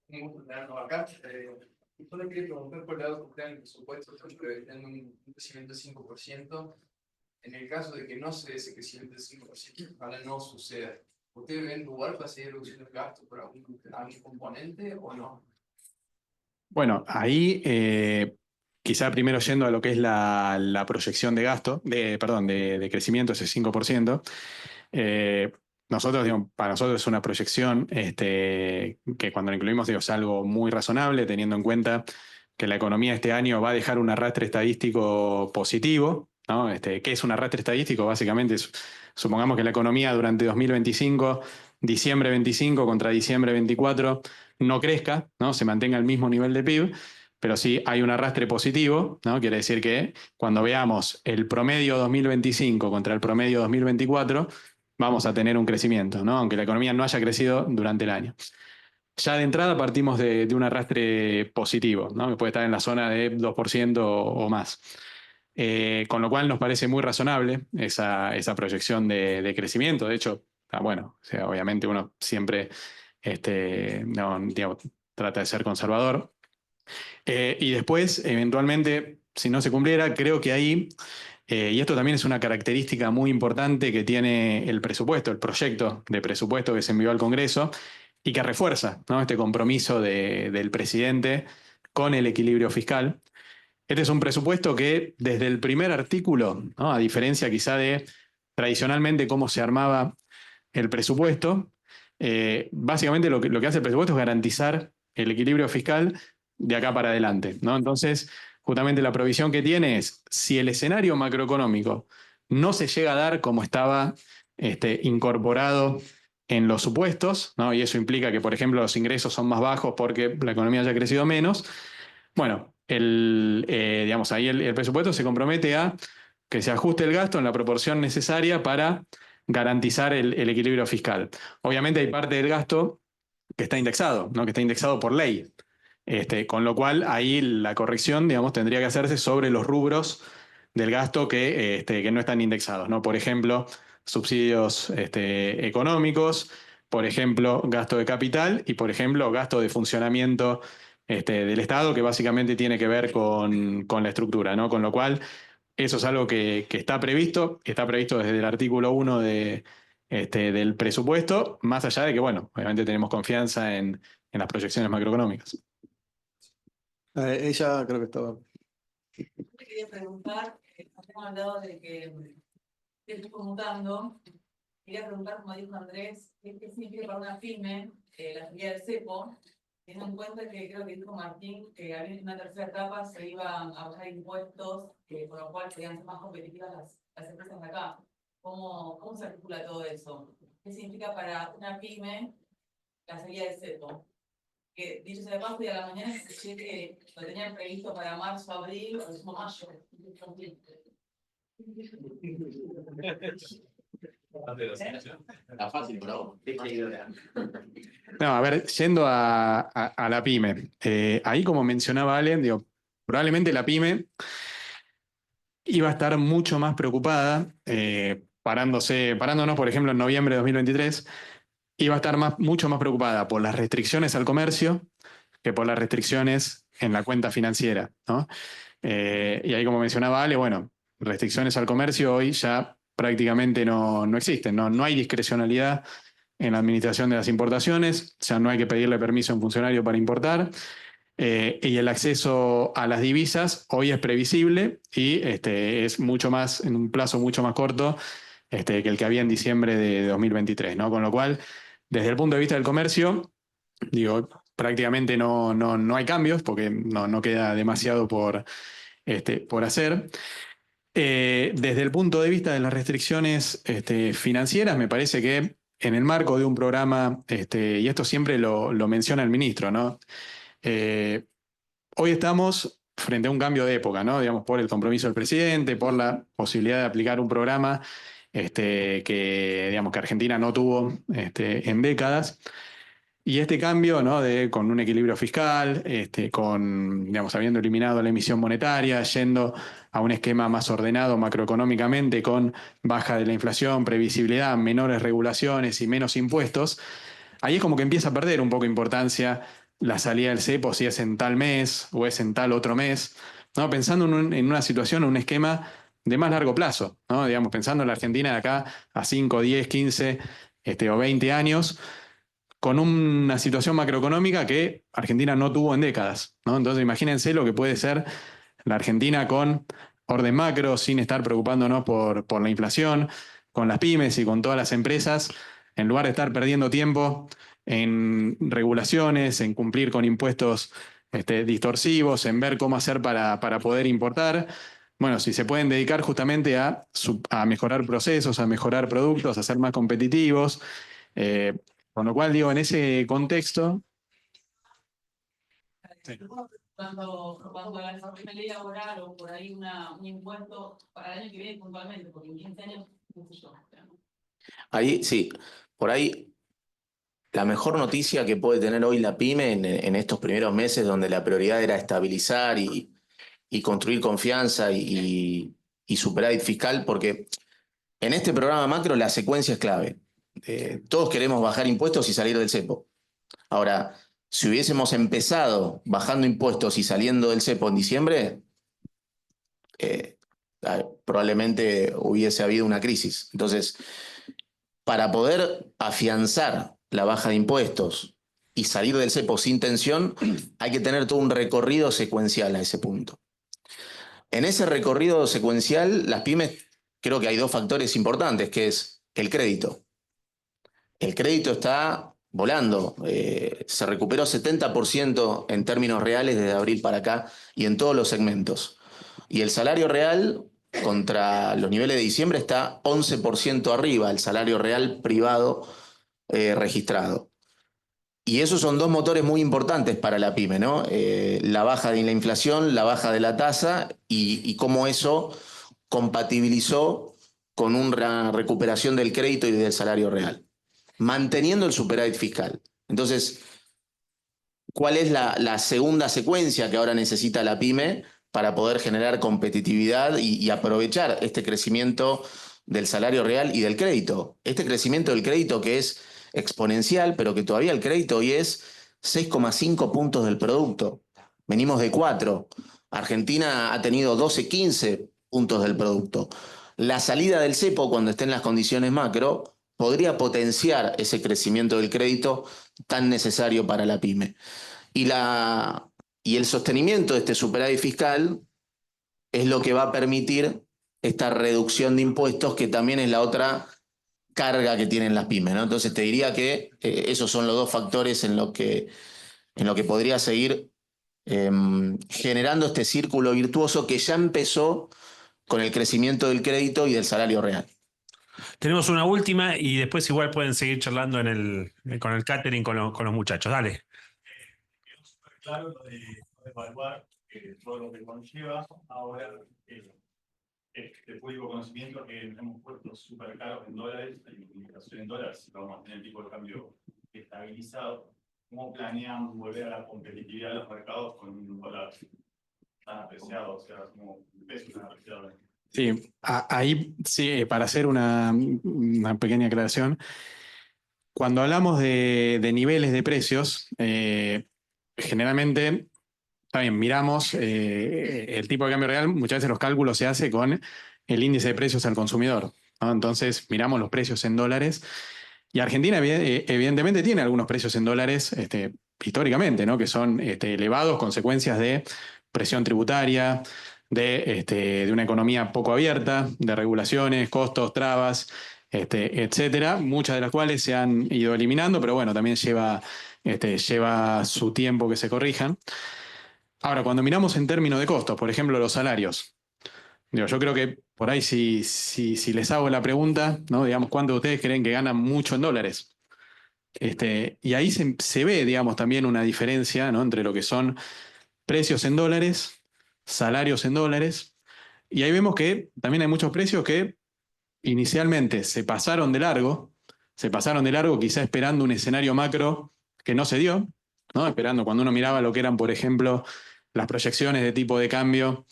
Un gusto tenernos acá. Yo le quería preguntar por el lado que ustedes en el presupuesto están previendo un crecimiento de 5%. En el caso de que no se dé ese crecimiento de 5%, ojalá no suceda. ¿Ustedes ven lugar para seguir reduciendo el gasto por algún componente o no? Bueno, ahí quizá primero yendo a lo que es la proyección de gasto, de crecimiento, ese 5%. Nosotros, digamos, para nosotros es una proyección que cuando la incluimos, digo, es algo muy razonable, teniendo en cuenta que la economía este año va a dejar un arrastre estadístico positivo, ¿no? ¿Qué es un arrastre estadístico? Básicamente, supongamos que la economía durante 2025, diciembre 25 contra diciembre 24, no crezca, ¿no? Se mantenga el mismo nivel de PIB, pero sí hay un arrastre positivo, ¿no? Quiere decir que cuando veamos el promedio 2025 contra el promedio 2024, vamos a tener un crecimiento, ¿no? Aunque la economía no haya crecido durante el año. Ya de entrada partimos de un arrastre positivo, ¿no? Que puede estar en la zona de 2% o más. Con lo cual nos parece muy razonable esa proyección de crecimiento. De hecho, bueno, o sea, obviamente uno siempre digamos, trata de ser conservador. Y después, eventualmente, si no se cumpliera, creo que ahí, y esto también es una característica muy importante que tiene el presupuesto, el proyecto de presupuesto que se envió al Congreso y que refuerza, ¿no? Este compromiso del presidente con el equilibrio fiscal. Este es un presupuesto que desde el primer artículo, ¿no? A diferencia quizá de tradicionalmente cómo se armaba el presupuesto, básicamente lo que hace el presupuesto es garantizar el equilibrio fiscal de acá para adelante, ¿no? Entonces, justamente la provisión que tiene es, si el escenario macroeconómico no se llega a dar como estaba incorporado en los supuestos, ¿no? Y eso implica que, por ejemplo, los ingresos son más bajos porque la economía haya crecido menos, bueno, digamos, ahí el presupuesto se compromete a que se ajuste el gasto en la proporción necesaria para garantizar el equilibrio fiscal. Obviamente hay parte del gasto que está indexado, ¿no? Que está indexado por ley. Con lo cual ahí la corrección, digamos, tendría que hacerse sobre los rubros del gasto que no están indexados, ¿no? Por ejemplo, subsidios económicos, por ejemplo, gasto de capital y, por ejemplo, gasto de funcionamiento del Estado, que básicamente tiene que ver con la estructura, ¿no? Con lo cual, eso es algo que está previsto desde el artículo 1 del presupuesto, más allá de que, bueno, obviamente tenemos confianza en las proyecciones macroeconómicas. Ella creo que estaba. Te quería preguntar, hemos hablado de que estoy conmutando. Quería preguntar, como dijo Andrés, ¿qué significa para una pyme la salida del cepo? Teniendo en cuenta que creo que dijo Martín que había una tercera etapa, se iban a bajar impuestos, por lo cual serían más competitivas las empresas de acá. ¿Cómo se articula todo eso? ¿Qué significa para una pyme la salida del cepo? Que dicho sea de paso, y a la mañana escuché que lo tenían previsto para marzo, abril o mismo mayo. Está fácil, pero No, a ver, yendo a la pyme, ahí como mencionaba Ale, digo, probablemente la pyme iba a estar mucho más preocupada, parándonos, por ejemplo, en noviembre de 2023, iba a estar mucho más preocupada por las restricciones al comercio que por las restricciones en la cuenta financiera, ¿no? Y ahí, como mencionaba Ale, bueno, restricciones al comercio hoy ya prácticamente no existen, no hay discrecionalidad en la administración de las importaciones, ya no hay que pedirle permiso a un funcionario para importar, y el acceso a las divisas hoy es previsible y es mucho más, en un plazo mucho más corto que el que había en diciembre de 2023, ¿no? Con lo cual, desde el punto de vista del comercio, digo, prácticamente no hay cambios porque no queda demasiado por hacer. Desde el punto de vista de las restricciones financieras, me parece que en el marco de un programa, y esto siempre lo menciona el ministro, ¿no? Hoy estamos frente a un cambio de época, ¿no? Digamos, por el compromiso del presidente, por la posibilidad de aplicar un programa que Argentina no tuvo en décadas. Y este cambio, ¿no? Con un equilibrio fiscal, habiendo eliminado la emisión monetaria, yendo a un esquema más ordenado macroeconómicamente, con baja de la inflación, previsibilidad, menores regulaciones y menos impuestos, ahí es como que empieza a perder un poco de importancia la salida del cepo, si es en tal mes o es en tal otro mes, ¿no? Pensando en una situación, en un esquema de más largo plazo, ¿no? Digamos, pensando en la Argentina de acá a 5, 10, 15 o 20 años, con una situación macroeconómica que Argentina no tuvo en décadas, ¿no? Entonces imagínense lo que puede ser la Argentina con orden macro, sin estar preocupándonos por la inflación, con las pymes y con todas las empresas, en lugar de estar perdiendo tiempo en regulaciones, en cumplir con impuestos distorsivos, en ver cómo hacer para poder importar. Bueno, si se pueden dedicar justamente a mejorar procesos, a mejorar productos, a ser más competitivos. Con lo cual, digo, en ese contexto. Sí. Cuando la ley laboral o por ahí un impuesto para el año que viene puntualmente, porque en 15 años, no sé yo. Ahí, sí, por ahí la mejor noticia que puede tener hoy la pyme en estos primeros meses donde la prioridad era estabilizar y construir confianza y superávit fiscal, porque en este programa macro la secuencia es clave. Todos queremos bajar impuestos y salir del cepo. Ahora, si hubiésemos empezado bajando impuestos y saliendo del cepo en diciembre, probablemente hubiese habido una crisis. Entonces, para poder afianzar la baja de impuestos y salir del cepo sin tensión, hay que tener todo un recorrido secuencial a ese punto. En ese recorrido secuencial, las pymes, creo que hay dos factores importantes, que es el crédito. El crédito está volando, se recuperó 70% en términos reales desde abril para acá y en todos los segmentos. Y el salario real contra los niveles de diciembre está 11% arriba, el salario real privado registrado. Y esos son dos motores muy importantes para la pyme, ¿no? La baja de la inflación, la baja de la tasa y cómo eso compatibilizó con una recuperación del crédito y del salario real, manteniendo el superávit fiscal. Entonces, ¿cuál es la segunda secuencia que ahora necesita la pyme para poder generar competitividad y aprovechar este crecimiento del salario real y del crédito? Este crecimiento del crédito que es exponencial, pero que todavía el crédito hoy es 6,5 puntos del producto. Venimos de 4. Argentina ha tenido 12, 15 puntos del producto. La salida del cepo, cuando estén las condiciones macro, podría potenciar ese crecimiento del crédito tan necesario para la pyme. Y el sostenimiento de este superávit fiscal es lo que va a permitir esta reducción de impuestos, que también es la otra carga que tienen las pymes, ¿no? Entonces te diría que esos son los dos factores en lo que podría seguir generando este círculo virtuoso que ya empezó con el crecimiento del crédito y del salario real. Tenemos una última y después igual pueden seguir charlando con el catering con los muchachos. Dale. Claro, lo de evaluar todo lo que conlleva ahora este público conocimiento que hemos puesto súper caros en dólares, la inflación en dólares, si vamos a tener el tipo de cambio estabilizado. ¿Cómo planean volver a la competitividad de los mercados con un dólar tan apreciado? O sea, como un peso tan apreciado. Sí, ahí sí, para hacer una pequeña aclaración, cuando hablamos de niveles de precios, generalmente, está bien, miramos el tipo de cambio real, muchas veces los cálculos se hacen con el índice de precios al consumidor, ¿no? Entonces miramos los precios en dólares y Argentina evidentemente tiene algunos precios en dólares históricamente, ¿no? Que son elevados, consecuencias de presión tributaria, de una economía poco abierta, de regulaciones, costos, trabas, etcétera, muchas de las cuales se han ido eliminando, pero bueno, también lleva su tiempo que se corrijan. Ahora, cuando miramos en términos de costos, por ejemplo, los salarios, digo, yo creo que por ahí si les hago la pregunta, ¿no? Digamos, ¿cuántos de ustedes creen que ganan mucho en dólares? Y ahí se ve, digamos, también una diferencia, ¿no? Entre lo que son precios en dólares, salarios en dólares, y ahí vemos que también hay muchos precios que inicialmente se pasaron de largo quizá esperando un escenario macro que no se dio, ¿no? Esperando cuando uno miraba lo que eran, por ejemplo, las proyecciones de tipo de cambio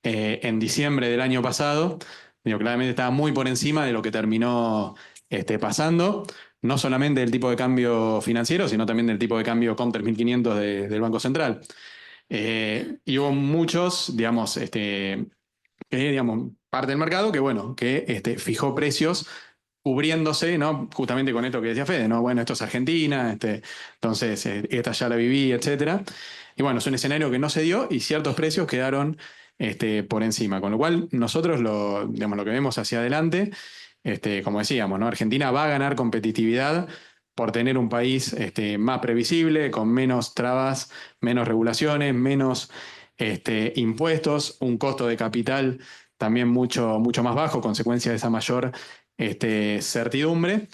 en diciembre del año pasado, digo, claramente estaba muy por encima de lo que terminó pasando, no solamente del tipo de cambio financiero, sino también del tipo de cambio COM 3500 del Banco Central. Y hubo muchos, digamos, digamos, parte del mercado que, bueno, que fijó precios cubriéndose, ¿no? Justamente con esto que decía Fede, ¿no? Bueno, esto es Argentina, entonces esta ya la viví, etcétera. Y bueno, es un escenario que no se dio y ciertos precios quedaron por encima. Con lo cual, nosotros digamos, lo que vemos hacia adelante, como decíamos, ¿no? Argentina va a ganar competitividad por tener un país más previsible, con menos trabas, menos regulaciones, menos impuestos, un costo de capital también mucho, mucho más bajo, consecuencia de esa mayor certidumbre.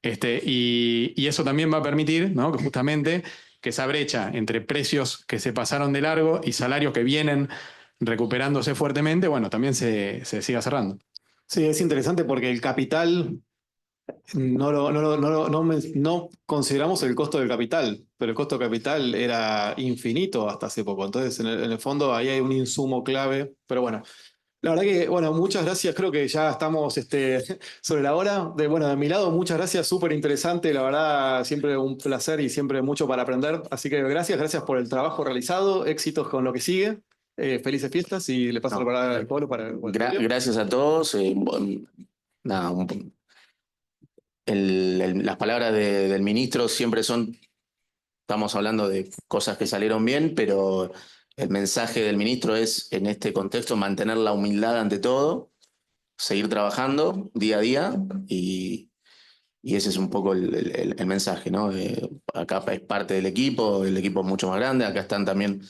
Y eso también va a permitir, ¿no? Que justamente que esa brecha entre precios que se pasaron de largo y salarios que vienen recuperándose fuertemente, bueno, también se siga cerrando. Sí, es interesante porque el capital no consideramos el costo del capital, pero el costo del capital era infinito hasta hace poco. Entonces, en el fondo, ahí hay un insumo clave. Pero bueno, la verdad que, bueno, muchas gracias. Creo que ya estamos sobre la hora. Bueno, de mi lado, muchas gracias. Súper interesante. La verdad, siempre un placer y siempre mucho para aprender. Así que gracias por el trabajo realizado. Éxitos con lo que sigue. Felices fiestas y le paso la palabra al pueblo para Gracias a todos. Nada, las palabras del ministro siempre estamos hablando de cosas que salieron bien, pero el mensaje del ministro es, en este contexto, mantener la humildad ante todo, seguir trabajando día a día y ese es un poco el mensaje, ¿no? Acá es parte del equipo, el equipo es mucho más grande, acá están también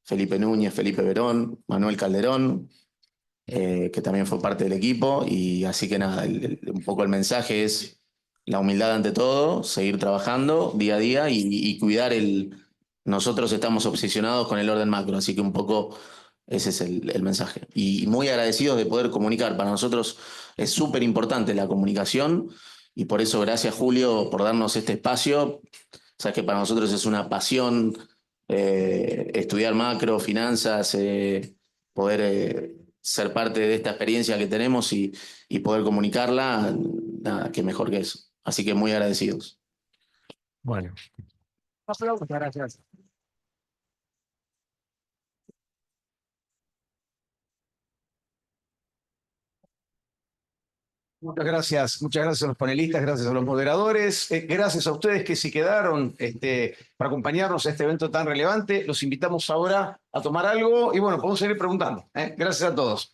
Felipe Núñez, Felipe Verón, Manuel Calderón, que también fue parte del equipo, y así que nada, un poco el mensaje es la humildad ante todo, seguir trabajando día a día y cuidar Nosotros estamos obsesionados con el orden macro, así que un poco ese es el mensaje. Y muy agradecidos de poder comunicar. Para nosotros es súper importante la comunicación y por eso gracias Julio por darnos este espacio. Sabes que para nosotros es una pasión estudiar macro, finanzas, poder ser parte de esta experiencia que tenemos y poder comunicarla, nada, que mejor que eso. Así que muy agradecidos. Bueno. Muchas gracias. Muchas gracias a los panelistas, gracias a los moderadores, gracias a ustedes que se quedaron para acompañarnos a este evento tan relevante. Los invitamos ahora a tomar algo y bueno, podemos seguir preguntando. Gracias a todos.